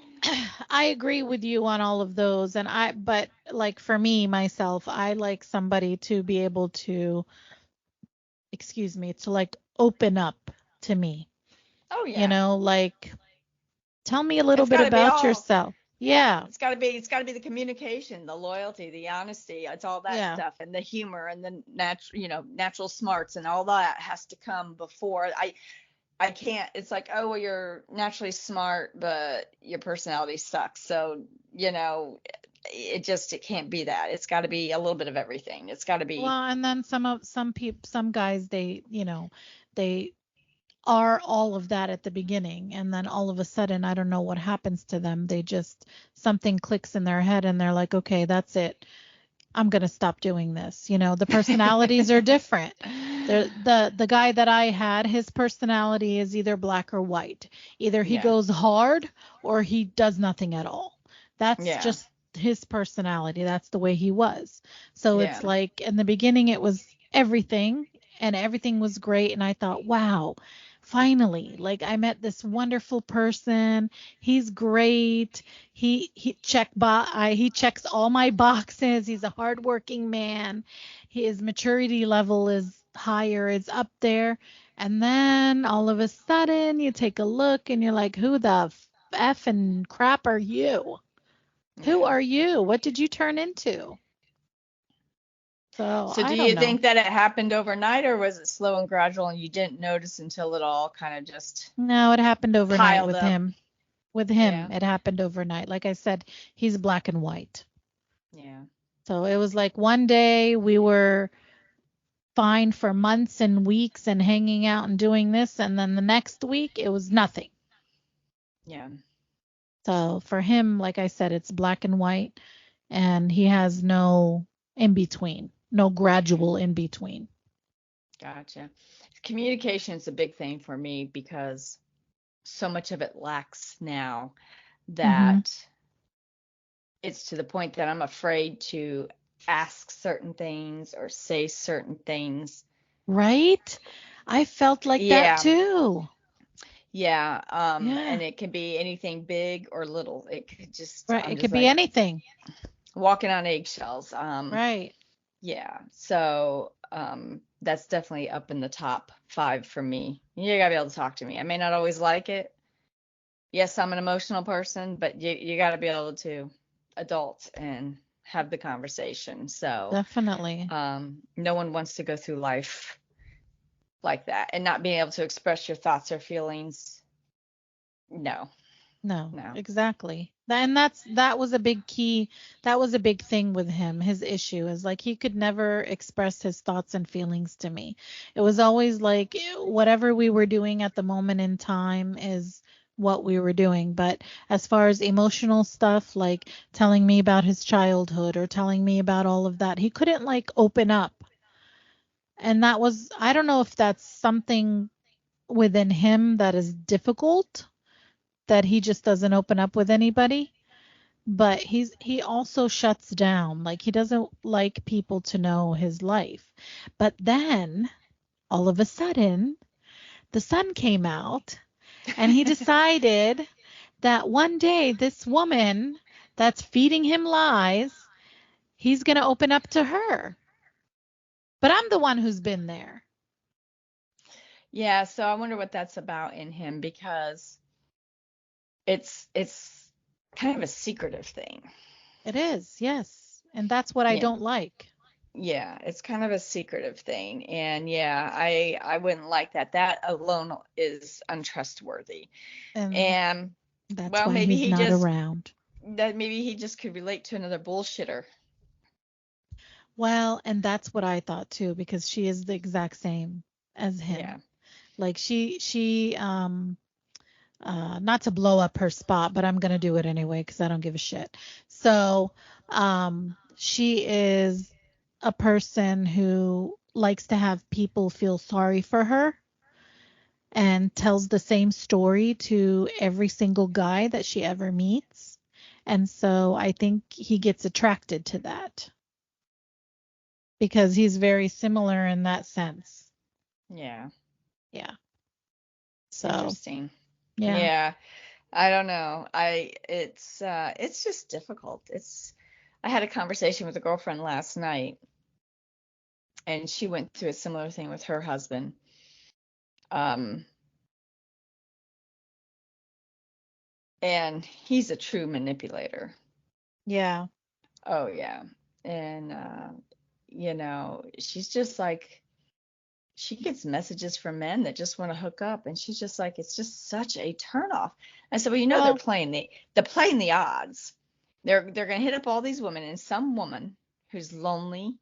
I agree with you on all of those. But like for me, myself, I like somebody to be able to, to like open up to me. Oh, yeah. Like tell me a little bit about yourself. Yeah. It's got to be the communication, the loyalty, the honesty. It's all that Yeah. stuff, and the humor and the natural smarts, and all that has to come before I can't. It's like, oh, well, you're naturally smart, but your personality sucks. So, it can't be that. It's got to be a little bit of everything. It's got to be. Well, and then some guys, they are all of that at the beginning, and then all of a sudden, I don't know what happens to them. They just something clicks in their head and they're like, "Okay, that's it. I'm going to stop doing this." The personalities are different. The guy that I had, his personality is either black or white. Either he Yeah. goes hard or he does nothing at all. That's Yeah. just his personality. That's the way he was. So Yeah. it's like in the beginning it was everything and everything was great and I thought, "Wow, finally, like I met this wonderful person. He's great. He checks all my boxes. He's a hardworking man. His maturity level is higher, it's up there." And then all of a sudden you take a look and you're like, "Who the f and crap are you? Who Yeah. are you? What did you turn into?" So So I do don't you know. think that it happened overnight, or was it slow and gradual and you didn't notice until it all kind of just No, it happened overnight piled with up? him. With him, Yeah. it happened overnight. Like I said, he's black and white. Yeah. So it was like one day we were fine for months and weeks and hanging out and doing this, and then the next week it was nothing. Yeah. So for him, like I said, it's black and white, and he has no in between, no gradual in between. Gotcha. Communication is a big thing for me because so much of it lacks now Hmm. that it's to the point that I'm afraid to ask certain things or say certain things. Right? I felt like that Yeah. too. Yeah. Yeah. And it can be anything big or little. It could just, Right. I'm It just could be like anything. walking on eggshells. Right. Yeah. So, that's definitely up in the top 5 for me. You gotta be able to talk to me. I may not always like it. Yes, I'm an emotional person, but you gotta be able to adult and have the conversation. So, Definitely. no one wants to go through life like that and not being able to express your thoughts or feelings. No, No, no. exactly. And that was a big key. That was a big thing with him. His issue is like he could never express his thoughts and feelings to me. It was always like whatever we were doing at the moment in time is what we were doing. But as far as emotional stuff, like telling me about his childhood or telling me about all of that, he couldn't like open up. And that was, I don't know if that's something within him that is difficult that he just doesn't open up with anybody, but he also shuts down. Like he doesn't like people to know his life. But then all of a sudden the sun came out and he decided that one day this woman that's feeding him lies, he's going to open up to her. But I'm the one who's been there. Yeah, so I wonder what that's about in him because it's kind of a secretive thing. It is, yes. And that's what I Yeah. don't like. Yeah, it's kind of a secretive thing. And yeah, I wouldn't like that. That alone is untrustworthy. And And that's well, why he's not around. maybe he just could relate to another bullshitter. Well, and that's what I thought too, because she is the exact same as him. Yeah. Like she not to blow up her spot, but I'm gonna do it anyway because I don't give a shit. So she is a person who likes to have people feel sorry for her and tells the same story to every single guy that she ever meets. And so I think he gets attracted to that because he's very similar in that sense. Yeah. Yeah. So, Interesting. yeah. Yeah. I don't know. It's just difficult. I had a conversation with a girlfriend last night and she went through a similar thing with her husband. Um And he's a true manipulator. Yeah. Oh yeah. And she's just like, she gets messages from men that just want to hook up, and she's just like, it's just such a turnoff. I said, well, they're Well, playing the odds. They're gonna hit up all these women, and some woman who's lonely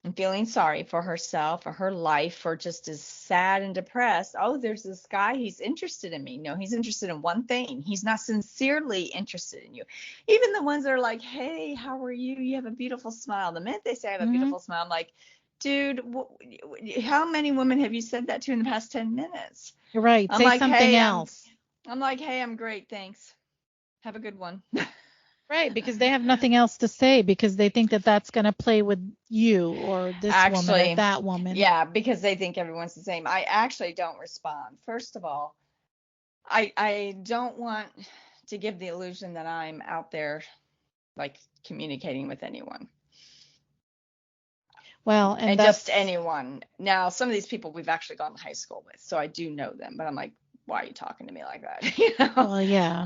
and feeling sorry for herself or her life, or just as sad and depressed. Oh, there's this guy, he's interested in me. No, he's interested in one thing. He's not sincerely interested in you. Even the ones that are like, hey, how are you? You have a beautiful smile. The minute they say I have a mhm. beautiful smile, I'm like, dude, how many women have you said that to in the past 10 minutes? You're right. I'm Say like, something hey, else. I'm great, thanks. Have a good one. Right, because they have nothing else to say because they think that that's going to play with you or this woman or Actually, that woman. yeah, because they think everyone's the same. I actually don't respond. First of all, I don't want to give the illusion that I'm out there like communicating with anyone, Well, and and just that's, anyone. Now, some of these people we've actually gone to high school with, so I do know them, but I'm like, why are you talking to me like that? well, yeah.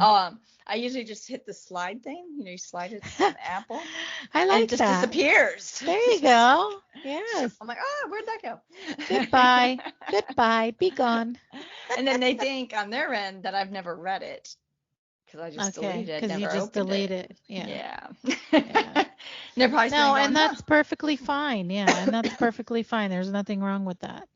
I usually just hit the slide thing. You slide it on Apple, I and it like just that. disappears. There you go. Yes. I'm like, oh, where'd that Goodbye. go? Goodbye. Be gone. And then they think on their end that I've never read it because I just Okay, deleted it, because you never just opened it. delete it. Yeah. Yeah. Yeah. They're probably sitting No, going, and huh? that's perfectly fine. Yeah, and that's perfectly fine. There's nothing wrong with that.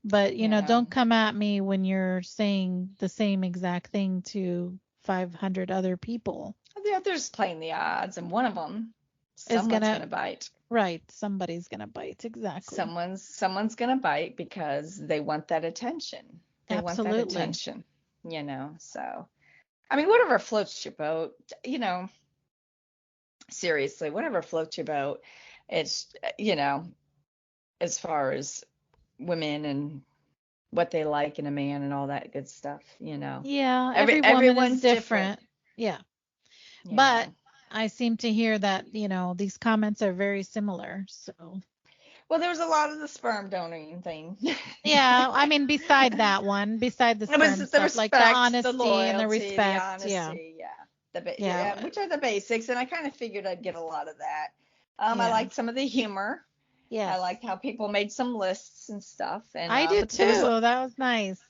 But, Yeah. don't come at me when you're saying the same exact thing to 500 other people. The other's playing the odds, and one of them, Is someone's gonna, gonna bite. right, somebody's gonna bite. Exactly. Someone's gonna bite because they want that attention. They want that Absolutely. attention. So I mean, whatever floats your boat. Seriously, whatever floats your boat. It's as far as women and what they like in a man and all that good stuff. Yeah, every woman is Everyone's different. different. Yeah. Yeah. But I seem to hear that, these comments are very similar. So, Well, there was a lot of the sperm donating thing. yeah, I mean, beside that one, beside the It was sperm the stuff, like the respect, the honesty and the loyalty, the respect. Yeah. honesty. Yeah. Yeah, Yeah. which are the basics. And I kind of figured I'd get a lot of that. I Yeah. liked some of the humor. I Yes. liked how people made some lists and stuff. And I did but there was too. That was nice.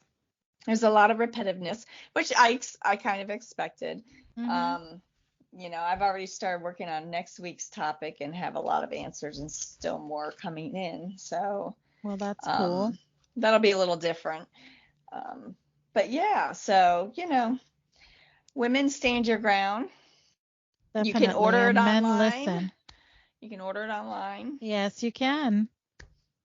there's a lot of repetitiveness, which I kind of expected. Mhm. Um, I've already started working on next week's topic and have a lot of answers and still more coming in. So Well, that's cool. um, that'll be a little different. Um, but yeah, so women stand your ground. You can Definitely. order it And men online. listen. You can order it online. Yes, you can.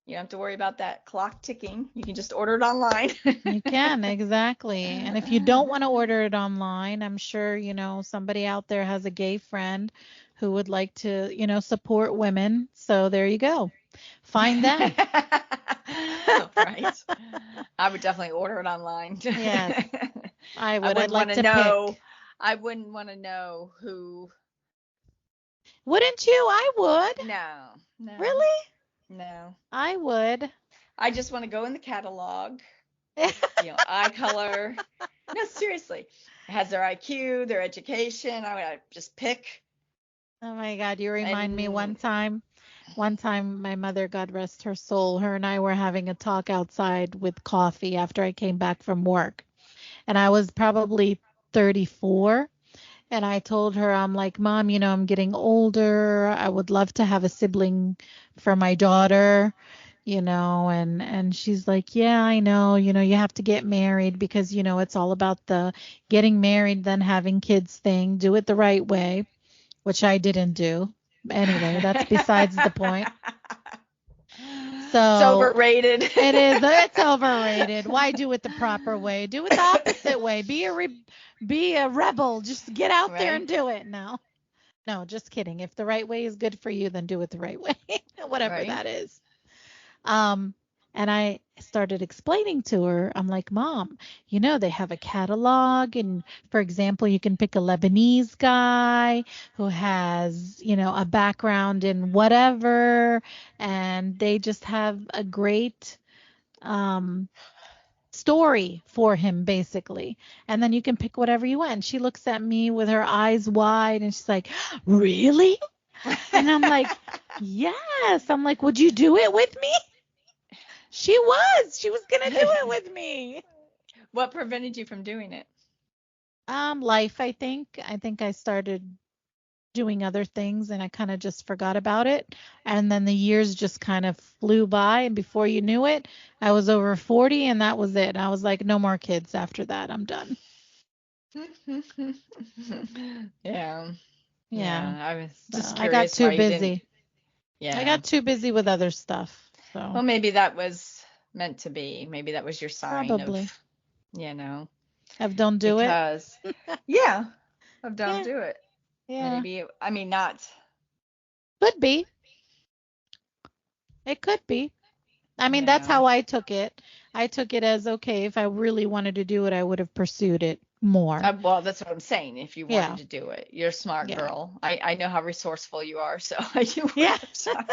You don't have to worry about that clock ticking. You can just order it online. You can, exactly. And if you don't want to order it online, I'm sure, somebody out there has a gay friend who would like to, support women. So there you go. Find them. Right. I would definitely order it online. Yes, I I would. I'd wouldn't want like to to know. pick. I wouldn't want to know who. Wouldn't you? I would. No, no, Really? no. I would. I just want to go in the catalog, eye color. No, seriously. It has their IQ, their education. I would just pick Oh my God, you remind me and one time my mother, God rest her soul, her and I were having a talk outside with coffee after I came back from work. And I was probably 34. And I told her, I'm like, Mom, I'm getting older. I would love to have a sibling for my daughter, and she's like, yeah, I know, you have to get married because, it's all about the getting married, then having kids thing. Do it the right way, which I didn't do. Anyway, that's besides the point. it's So overrated. it's overrated. Why do it the proper way? Do it the opposite way. Be a rebel. Just get out there Right, and do it. No, just kidding. If the right way is good for you, then do it the right way, whatever right. that is. Um, and I started explaining to her, I'm like, Mom, they have a catalog. And for example, you can pick a Lebanese guy who has, a background in whatever, and they just have a great um, story for him basically. And then you can pick whatever you want. And she looks at me with her eyes wide and she's like, "Really?" And I'm like, "Yes." I'm like, "Would you do it with me?" She was going to do it with me. What prevented you from doing it? Life, I think. I think I started doing other things and I kind of just forgot about it. And then the years just kind of flew by. And before you knew it, I was over 40 and that was it. I was like, no more kids after that. I'm done. Yeah. Yeah. Yeah. I was So just I got curious why too you didn't. busy. I Yeah. got too busy with other stuff. So Well, maybe that was meant to be. Maybe that was your sign of, probably. you know, Have don't do it. because, yeah, of don't Yeah. do it. Yeah. Maybe, I mean, not, Could be. It could be. I mean, you that's know. how I took it. I took it as okay, if I really wanted to do it, I would have pursued it more. Well, that's what I'm saying. If you wanted Yeah. to do it, you're a smart Yeah. girl. I know how resourceful you are, so you would Yeah. have done,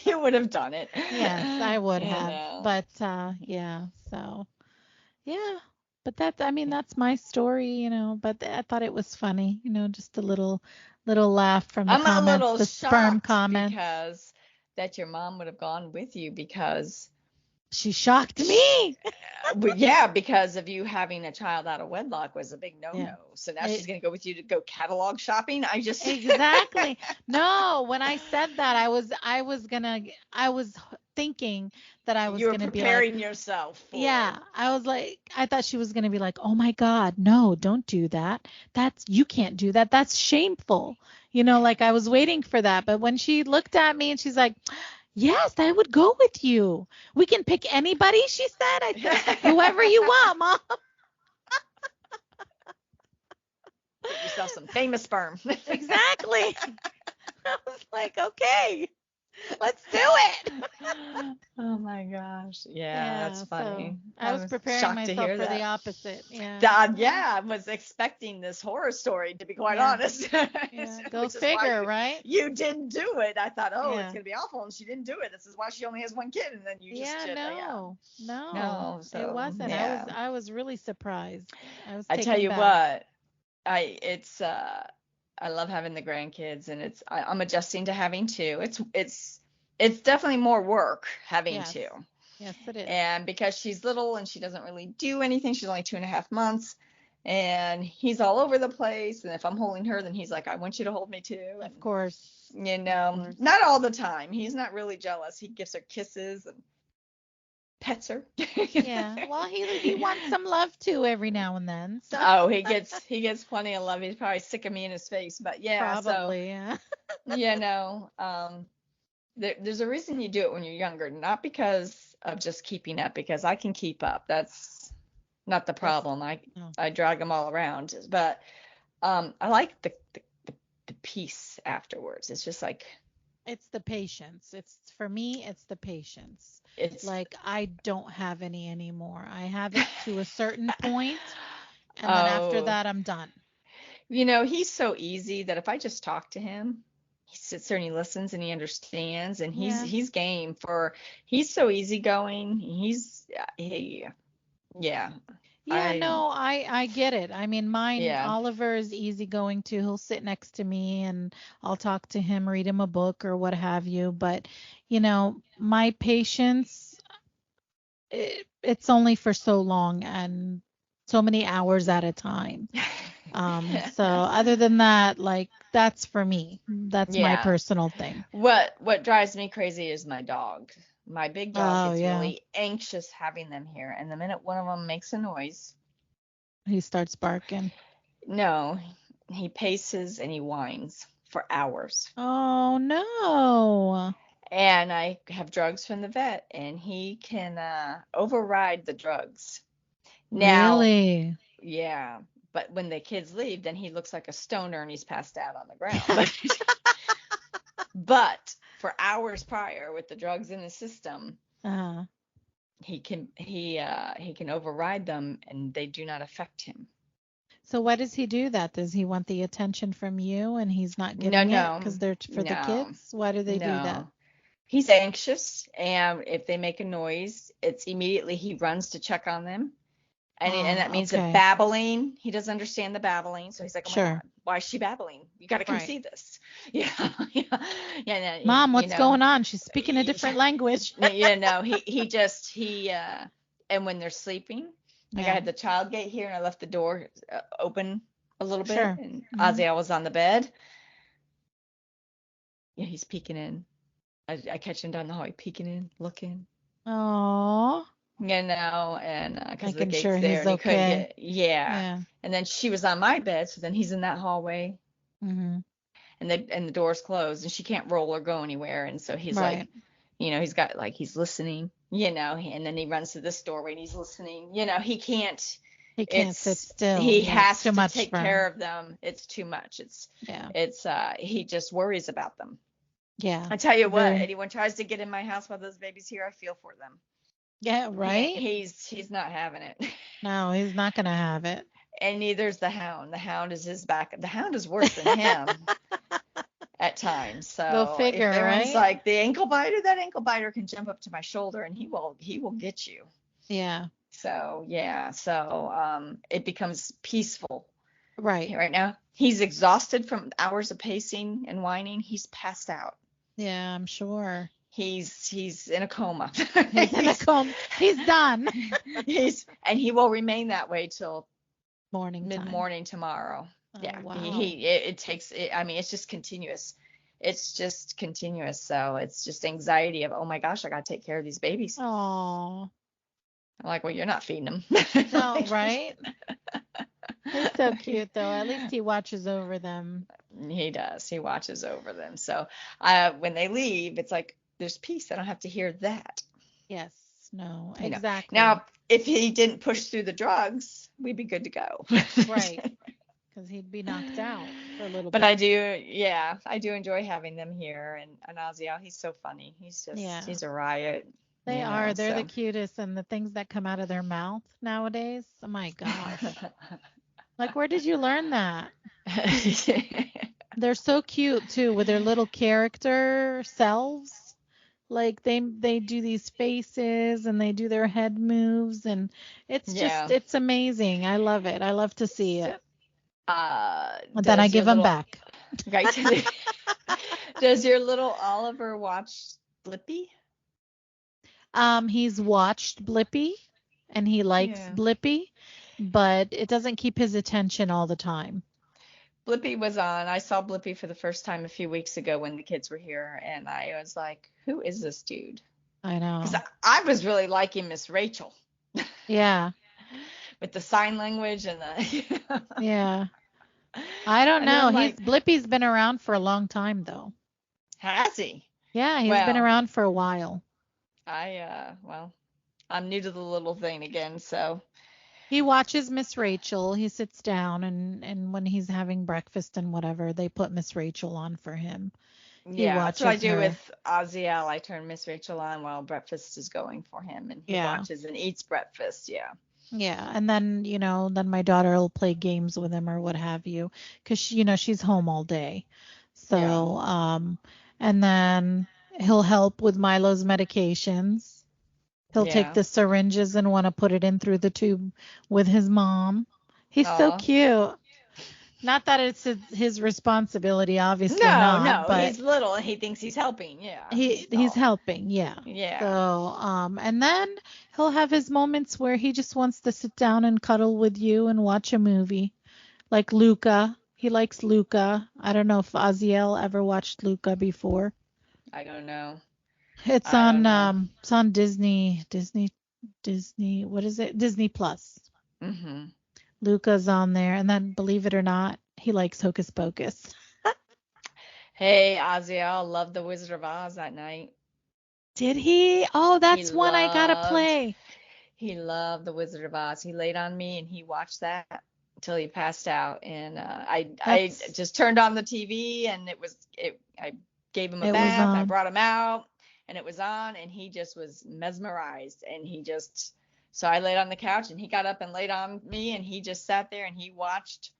you would have done it. Yes, I would You have. know. But yeah, so yeah. But that's I mean that's my story, but I thought it was funny, just a little laugh from the I'm a comments, little the sperm shocked comments. because that your mom would have gone with you because She shocked sh me. yeah, because of you having a child out of wedlock was a big Yeah. no-no. So now E- she's gonna go with you to go catalog shopping. I just Exactly. No, when I said that, I was thinking that I was you were gonna be like, preparing yourself for it. yeah, I was like, I thought she was gonna be like, "Oh my God, no, don't do that. You can't do that. That's shameful." Like I was waiting for that. But when she looked at me and she's like, "Yes, I would go with you. We can pick anybody," she said. I said, "Whoever you want, Mom." Get yourself some famous sperm. Exactly. I was like, "Okay, let's do it." Oh my gosh. Yeah, that's Yeah, so funny. I I was was preparing shocked to myself hear for the that. opposite. Yeah. Dad, yeah, I was expecting this horror story to be quite Yeah. honest, Yeah. Go which is why figure, right? you didn't do it. I thought, oh, it's Yeah. gonna be awful, and she didn't do it. This is why she only has one kid, and then you just Yeah, shit. Yeah, no. No. no. It So wasn't. I was yeah, I was really surprised. I was I tell taken you back. what, it's I love having the grandkids, and I'm adjusting to having two. It's definitely more work having Yes. two. Yes, it is. And because she's little and she doesn't really do anything, she's only 2.5 months, and he's all over the place. And if I'm holding her, then he's like, I want you to hold me too. Of And course. Of course. not all the time. He's not really jealous. He gives her kisses and pets her. Yeah. Well, he wants some love too every now and then. So Oh, he gets plenty of love. He's probably sick of me in his face, but yeah. So probably, yeah. you know, there's a reason you do it when you're younger, not because of just keeping up, because I can keep up. That's not the Yes. problem. I No. I drag them all around, but I like the peace afterwards. It's just like It's the patience. It's for me, it's the patience. it's Like I don't have any anymore. I have it to a certain point, and then after oh, that I'm done. he's so easy that if I just talk to him, he sits there and he listens and he understands, and he's Yeah. he's game for. He's so easygoing. Yeah. Yeah, I no, I get it. I mean, mine yeah. Oliver is easygoing too. He'll sit next to me and I'll talk to him, read him a book or what have you. But, my patience, it's only for so long and so many hours at a time. So other than that, like that's for me. That's my Yeah. personal thing. What drives me crazy is my dog. My big dog Oh gets yeah. really anxious having them here, and the minute one of them makes a noise, He starts barking. no, he paces and he whines for hours. Oh no. And I have drugs from the vet, and he can override the drugs. Now, Really? yeah, but when the kids leave, then he looks like a stoner and he's passed out on the ground. But for hours prior, with the drugs in the system, Uh, he can override them, and they do not affect him. so why does he do that? Does he want the attention from you and he's not No, getting it no, because they're for the no, kids? Why do they do that? no. He's anxious, and if they make a noise, it's immediately he runs to check on them. And that Oh, means the okay. babbling. He doesn't understand the babbling, so he's like, "Oh my Sure. God, why is she babbling? You got to come Right. see this." Yeah, yeah, yeah. Mom, You what's know, going on? She's speaking a different language. he and when they're sleeping, like I Yeah. had the child gate here, and I left the door open a little bit, Sure. and Hmm. Aziel was on the bed. Yeah, he's peeking in. I catch him down the hallway, peeking in, looking. Oh, And because the making gate's sure there he's and he couldn't okay. get, yeah. Yeah. And then she was on my bed, so then he's in that hallway, Hmm. and the door's closed, and she can't roll or go anywhere. And so he's like, Right. he's got like he's listening, and then he runs to this doorway and he's listening. He can't. He can't sit It's still. he Yeah, it's has too to much take for care him. of them. It's too much. Yeah. He just worries about them. Yeah. I tell you what, Very. anyone tries to get in my house while those babies here, I feel for them. Yeah, right? He's not having it. No, he's not gonna have it. And neither's the hound. The hound is his back. The hound is worse than him at times. Go So if figure, everyone's right? like the ankle biter, that ankle biter can jump up to my shoulder and he will get you. Yeah. So yeah. So it becomes peaceful. Right. Right now, he's exhausted from hours of pacing and whining. He's passed out. Yeah, I'm sure. He's in a coma. He's in a coma. He's done. And he will remain that way till Morning time. mid-morning tomorrow. Oh, Yeah, wow. it takes it, I mean, it's just continuous. It's just continuous. So it's just anxiety of, oh my gosh, I got to take care of these babies. Oh. I'm like, well, you're not feeding them. No, right? He's so cute though. At least he watches over them. He does. He watches over them. So when they leave, it's like there's peace. I don't have to hear that. Yes. No, You know. exactly. Now, if he didn't push through the drugs, we'd be good to go. Right. Because he'd be knocked out for a little But bit. I do enjoy having them here. And Aziel, he's so funny. Yeah. He's a riot. They are. They're the So. cutest, and the things that come out of their mouth nowadays. Oh my gosh. Like, where did you learn that? They're so cute too, with their little character selves. Like they do these faces and they do their head moves, and it's Yeah. it's amazing. I love it. I love to see it. And then I Does your give them little back. right? Does your little Oliver watch Blippi? He's watched Blippi and he likes Yeah. Blippi, but it doesn't keep his attention all the time. Blippi was on. I saw Blippi for the first time a few weeks ago when the kids were here, and I was like, "Who is this dude?" I know. Because I was really liking Miss Rachel Yeah. with the sign language and the. Yeah. I don't And then know. I'm like, Blippi's been around for a long time though. has he? Yeah, he's been Well, around for a while. well, I'm new to the little thing again, so He watches Miss Rachel. He sits down and when he's having breakfast and whatever, they put Miss Rachel on for him. He yeah, that's what I watches do her. with Aziel. I turn Miss Rachel on while breakfast is going for him, and he Yeah. watches and eats breakfast. Yeah. Yeah, and then, then my daughter will play games with him or what have you, 'cause she's home all day. So, and then he'll help with Milo's medications. He'll take Yeah. the syringes and want to put it in through the tube with his mom. He's so Aw. cute. Not that it's his responsibility, obviously No, not, but he's little and he thinks he's helping. Yeah. he's Oh, helping, yeah. yeah. So, and then he'll have his moments where he just wants to sit down and cuddle with you and watch a movie. Like Luca. He likes Luca. I don't know if Aziel ever watched Luca before. I don't know. It's I don't know. it's on Disney, what is it? Disney Plus. Mhm. Luca's on there, and then believe it or not, he likes Hocus Pocus. Hey, Aziel loved The Wizard of Oz that night. Did he? Oh, that's one I gotta play. He loved The Wizard of Oz. He laid on me and he watched that until he passed out. And I just turned on the TV and I gave him a It was bath. I on. brought him out and it was on and he just was mesmerized and so I laid on the couch and he got up and laid on me and he just sat there and he watched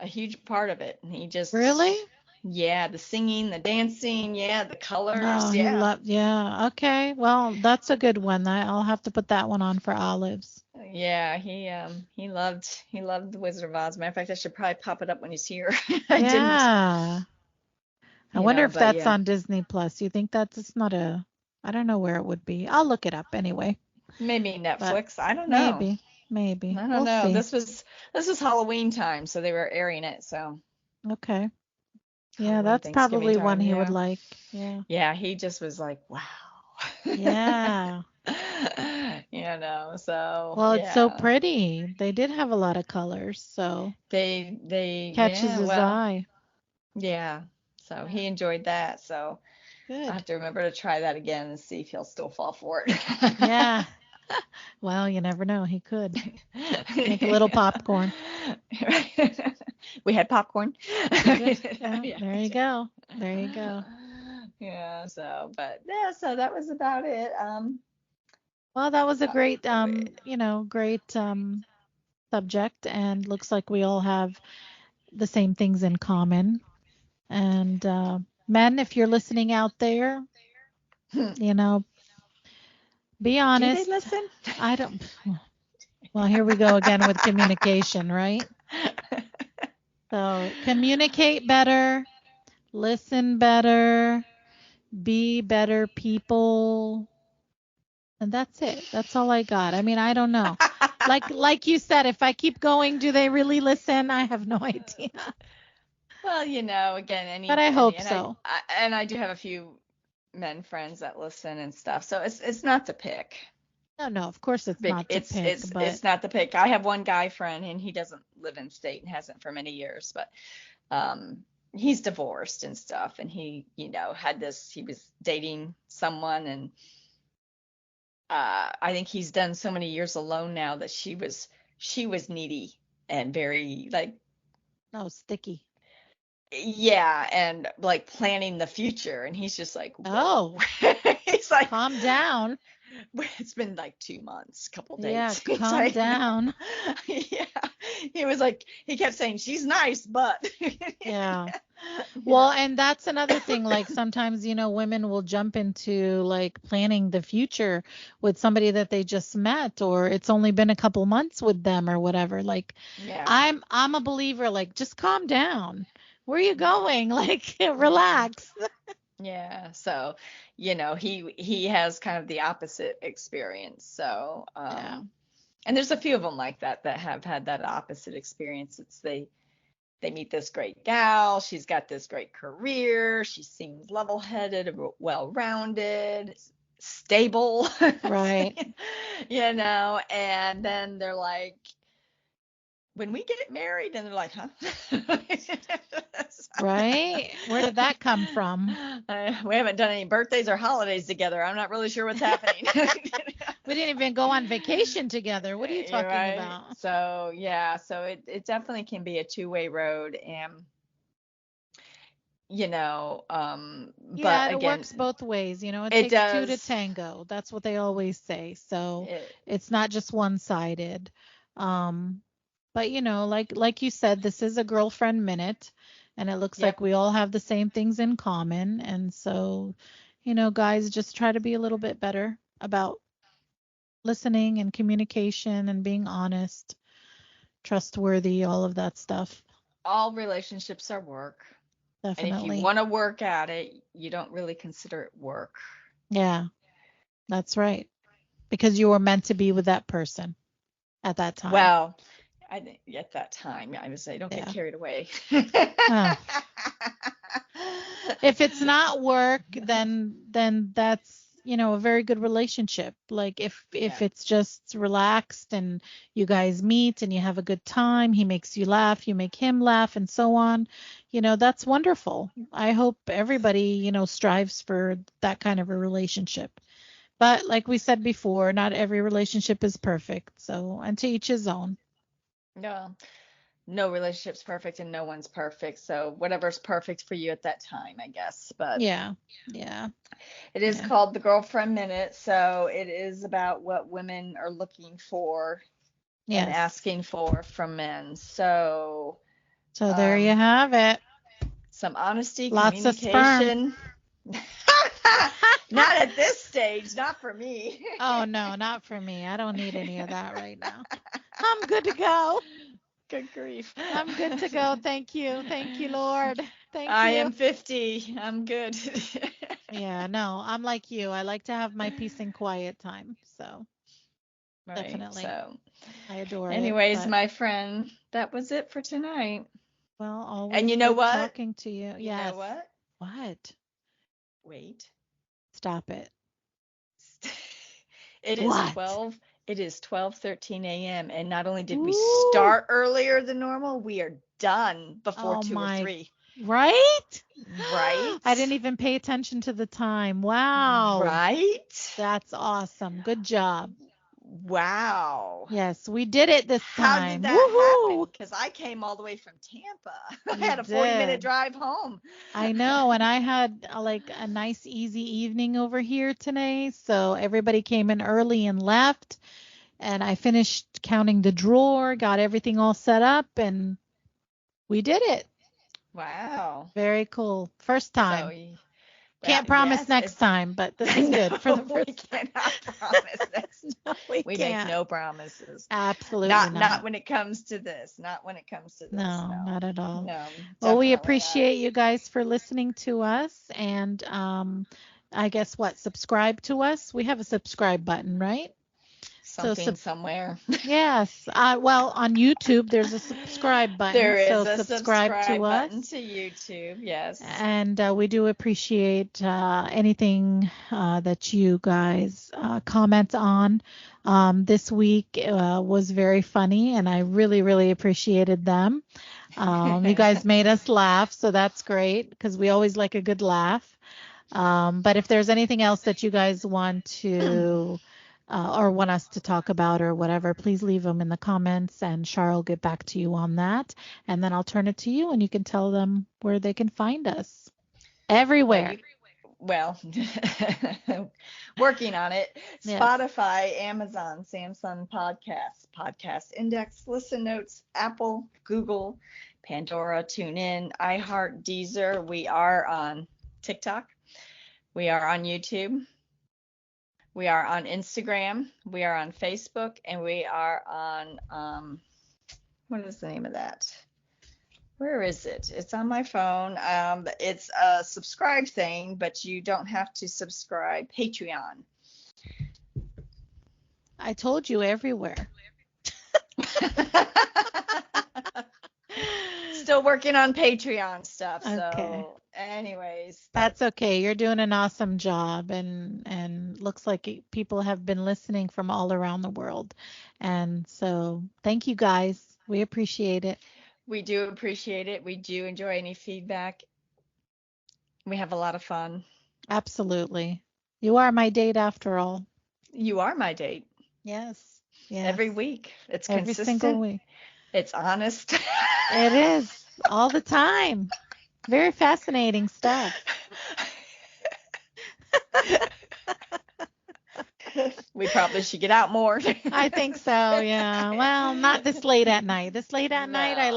a huge part of it and he just Really? Yeah, the singing, the dancing, yeah, the Oh, colors, he yeah. loved, yeah. Okay. Well, that's a good one. I'll have to put that one on for Olives. Yeah, he loved the Wizard of Oz. Matter of fact, I should probably pop it up when he's here. I didn't, Yeah. I you wonder know, if but that's yeah. on Disney Plus. You think that's it's not a, I don't know where it would be. I'll look it up anyway. Maybe But Netflix. I don't know. maybe, maybe. I don't We'll know. see. This was Halloween time, so they were airing it. So Okay. Yeah, Halloween, that's Thanksgiving probably one time. he would Yeah. like. Yeah. Yeah, he just was like, wow. Yeah. So Well, it's so yeah. pretty. They did have a lot of colors, so catches Yeah, his well, eye. yeah. So Yeah. he enjoyed that. So I Good. have to remember to try that again and see if he'll still fall for it. Yeah. Well, you never know. He could make a little popcorn. We had popcorn. Yeah. Yeah. Yeah, There we you did. go. There you go. Yeah, but yeah, so that was about it. Well, that was a Uh, great, great subject, and looks like we all have the same things in common. And men, if you're listening out there, you know, be do they honest. listen? I don't. Well, here we go again with communication, right? So communicate better, listen better, be better people, and that's it. That's all I got. I mean, I don't know. Like you said, if I keep going, do they really listen? I have no idea. Well, again, But any I and, hope and I, so. I and I do have a few men friends that listen and stuff. So it's not to pick. No, no, of course it's Pick not to it's pick, it's but it's not to pick. I have one guy friend and he doesn't live in state and hasn't for many years, but um he's divorced and stuff and he, he was dating someone and I think he's done so many years alone now that she was needy and very like no, sticky. yeah, and like planning the future and he's just like, whoa. Oh, He's like, calm down. it's been like 2 months, couple Yeah, dates. He's calm like, down. yeah. He was like, he kept saying, she's nice, but, Yeah. you Well, know, and that's another thing. Like sometimes, women will jump into like planning the future with somebody that they just met, or it's only been a couple months with them or whatever. Like yeah, I'm a believer, like just calm down. Where are you yeah, going? Like yeah, relax. yeah. So, he has kind of the opposite experience. So, Yeah. and there's a few of them like that have had that opposite experience. They meet this great gal. She's got this great career. She seems level-headed, well-rounded, stable, Right. and then they're like, when we get married, and they're like, huh? Right? Where did that come from? We haven't done any birthdays or holidays together. I'm not really sure what's happening. We didn't even go on vacation together. What are you You're talking right. about? So yeah, so it definitely can be a two-way road, and but Yeah, it works again, both ways. It it takes two to does. tango. That's what they always say. So It, it's not just one-sided. Um, but like you said, this is a girlfriend minute, and it looks like yep. we all have the same things in common. And so, guys, just try to be a little bit better about listening and communication and being honest, trustworthy, all of that stuff. All relationships are work. And if you Definitely. want to work at it, you don't really consider it work. Yeah, that's right. Because you were meant to be with that person at that time. Well, I think at that time, I would say don't get Yeah. carried away. Oh. If it's not work, then that's, a very good relationship. Like if Yeah. it's just relaxed and you guys meet and you have a good time, he makes you laugh, you make him laugh and so on, that's wonderful. I hope everybody, strives for that kind of a relationship. But like we said before, not every relationship is perfect. So, and to each his own. No, no relationship's perfect and no one's perfect. So whatever's perfect for you at that time, I guess. But Yeah. Yeah. it is Yeah. called the Girlfriend Minute. So it is about what women are looking for and Yes. asking for from men. So, So there you um, have it. some honesty, Lots of sperm. communication. Not at this stage, not for me. Oh, no, not for me. I don't need any of that right now. I'm good to go. Good grief. I'm good to go. Thank you. Thank you, Lord. Thank I you. am 50. I'm good. Yeah, no, I'm like you. I like to have my peace and quiet time. So Right. definitely, So, I adore it. anyways, But my friend, that was it for tonight. well, And always you know good what? talking to you. You Yes. know what? What? Wait. Stop it. It is What? 12. It is 12:13 a.m. And not only did we Ooh. start earlier than normal, we are done before Oh 2 or my, 3. right? Right? I didn't even pay attention to the time. Wow. Right? That's awesome. Good job. Wow. Yes, we did it this How did time. that happen? Woohoo! Because I came all the way from Tampa. I You had a 40-minute did. drive home. I know, and I had like a nice easy evening over here today, so everybody came in early and left, and I finished counting the drawer, got everything all set up, and we did it. Wow. Very cool. First So, time. well, Can't promise yes, next time, but this is good for the no, we first cannot promise next. No, we We make can't. no promises. Absolutely Not not. when it comes to this. Not when it comes to this. No, No. not at all. No, Well, we definitely not. appreciate you guys for listening to us, and I guess what, subscribe to us. We have a subscribe button, right? Something somewhere. Yes. Well, on YouTube, there's a subscribe button. There is So a subscribe to us. button to YouTube. Yes. And we do appreciate anything that you guys comment on. This week was very funny, and I really, really appreciated them. You guys made us laugh, so that's great because we always like a good laugh. But if there's anything else that you guys want to or want us to talk about or whatever, please leave them in the comments and Char will get back to you on that. And then I'll turn it to you and you can tell them where they can find us. Everywhere. Well, working on it. Yes. Spotify, Amazon, Samsung Podcasts, Podcast Index, Listen Notes, Apple, Google, Pandora, TuneIn, iHeart, Deezer. We are on TikTok. We are on YouTube. We are on Instagram. We are on Facebook, and we are on what is the name of that? Where is it? It's on my phone. It's a subscribe thing, but you don't have to subscribe. Patreon. I told you everywhere. Still working on Patreon stuff. Okay. So, anyways, That's okay. You're doing an awesome job, and looks like people have been listening from all around the world. And so, thank you guys. We appreciate it. we do appreciate it. We do enjoy any feedback. We have a lot of fun. Absolutely. You are my date after all. You are my date. Yes. Yes. Every week. It's Every consistent. single week. It's honest. It is all the time. Very fascinating stuff. We probably should get out more. I think so, yeah. Well, not this late at night. This late at night, I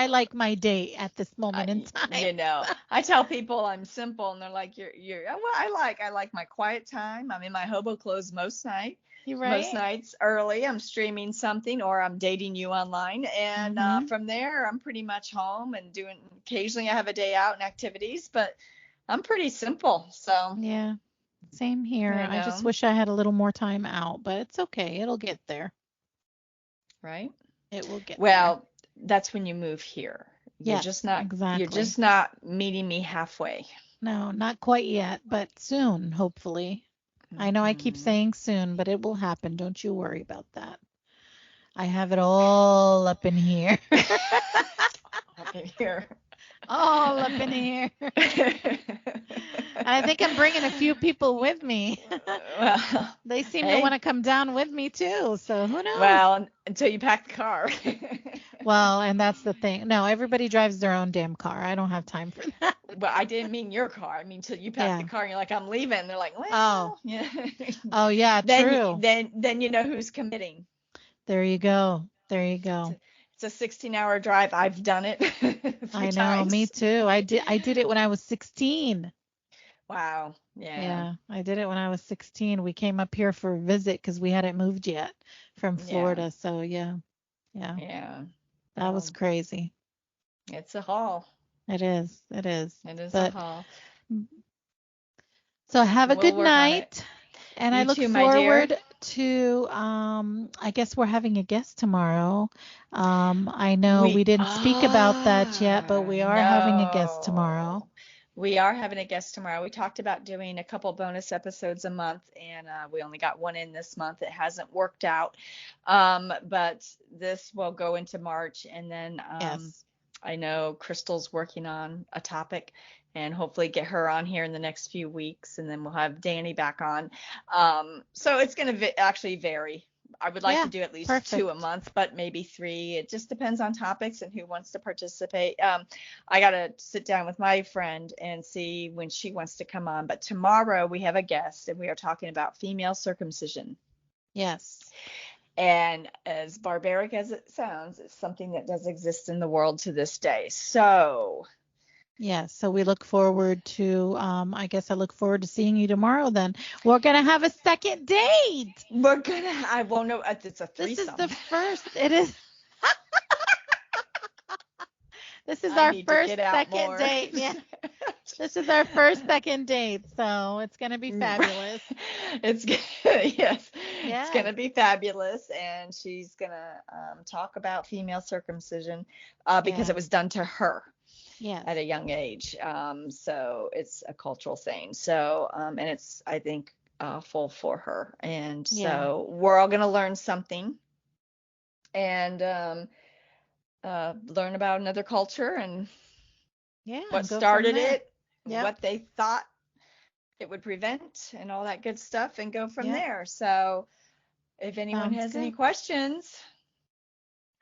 like my date at this moment in time. You know, I tell people I'm simple, and they're like, "You're." Well, I like my quiet time. I'm in my hobo clothes most nights. You right? Most nights early, I'm streaming something, or I'm dating you online, and from there, I'm pretty much home and doing. Occasionally, I have a day out and activities, but I'm pretty simple. So yeah. Same here. You I just know. wish I had a little more time out, but it's okay. It'll get there. Right? It will get Well, that's when you move here. You're Yes, just not. exactly. You're just not meeting me halfway. there. No, not quite yet, but soon, hopefully. I know I keep saying soon, but it will happen. Don't you worry about that. I have it all up in here. Up in here. All up in here. I think I'm bringing a few people with me. Well, They seem to want to come down with me too, so who knows? Well, until you pack the car. Well, and that's the thing. No, everybody drives their own damn car. I don't have time for that. Well, I didn't mean your car. I mean till you pack the car and you're like, I'm leaving. And they're like, well, Oh. yeah. Oh yeah, true. Then you know who's committing. There you go. There you go. It's a 16-hour drive. I've done it a few I know, me times. too. I did it when I was 16. Wow. Yeah. Yeah, I did it when I was 16. We came up here for a visit because we hadn't moved yet from Yeah. Florida. So yeah, yeah, Yeah. that was Well, crazy. it's a haul. It is. It is. It is a But haul. so have a We'll good work on it. night. And I You look too, my dear. forward to I guess we're having a guest tomorrow. I know we We didn't speak about that yet, but are. we are having a guest tomorrow. No. We are having a guest tomorrow. We talked about doing a couple bonus episodes a month, and we only got one in this month. It hasn't worked out. But this will go into March, and then Yes. I know Crystal's working on a topic, and hopefully get her on here in the next few weeks, and then we'll have Danny back on. So it's going to actually vary. I would like to Yeah, do at least 2 a perfect. month, but maybe 3. It just depends on topics and who wants to participate. I got to sit down with my friend and see when she wants to come on. But tomorrow we have a guest, and we are talking about female circumcision. Yes. And as barbaric as it sounds, it's something that does exist in the world to this day. So Yes. So we look forward to I guess I look forward to seeing you tomorrow then. We're gonna have a second date. I won't know. It's a This is threesome. the first. It is. This is I our need to first get out second more. date. Yeah. This is our first second date, so it's gonna be fabulous. It's yes, it's Yes. gonna be fabulous, and she's gonna talk about female circumcision because it Yes. was done to her Yes. at a young age. So it's a cultural thing. So and it's, I think, full for her, and Yeah. so we're all gonna learn something, and learn about another culture and Yeah. what And go from started there. it, Yep. what they thought it would prevent, and all that good stuff, and go from Yep. there. So if anyone Sounds has any good. questions,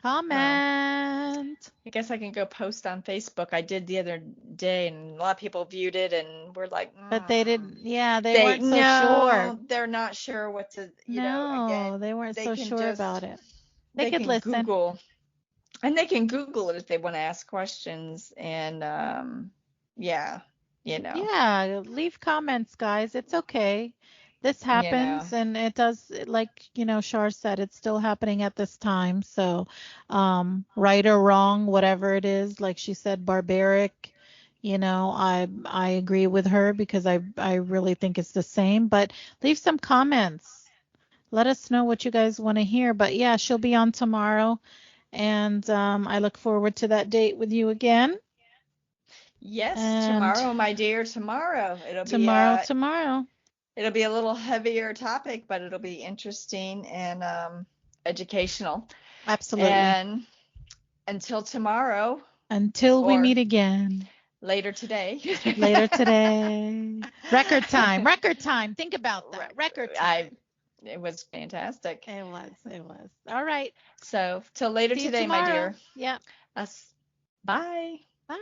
well, Comment. I guess I can go post on Facebook. I did the other day, and a lot of people viewed it and were like, But they didn't. Yeah, they they weren't so sure. no, they're not sure what to, No, again, they weren't they so can sure just, about it. They they could can listen. Google, and they can Google it if they want to ask questions. And yeah, you know, Yeah, leave comments, guys. It's okay. This you know. happens and it does, like, Shar said, it's still happening at this time. So, right or wrong, whatever it is, like she said, barbaric, I agree with her because I really think it's the same. But leave some comments. Let us know what you guys want to hear. But yeah, she'll be on tomorrow, and I look forward to that date with you again. Yes, And tomorrow, my dear, tomorrow. tomorrow. It'll be a little heavier topic, but it'll be interesting and educational. Absolutely. And until tomorrow, Until we or meet again later today. later today. Record time. Record time. Think about that. Record I time. It was fantastic. It was. It was. All right. So till later See you today, my tomorrow. dear. Yep. Us. Bye. Bye.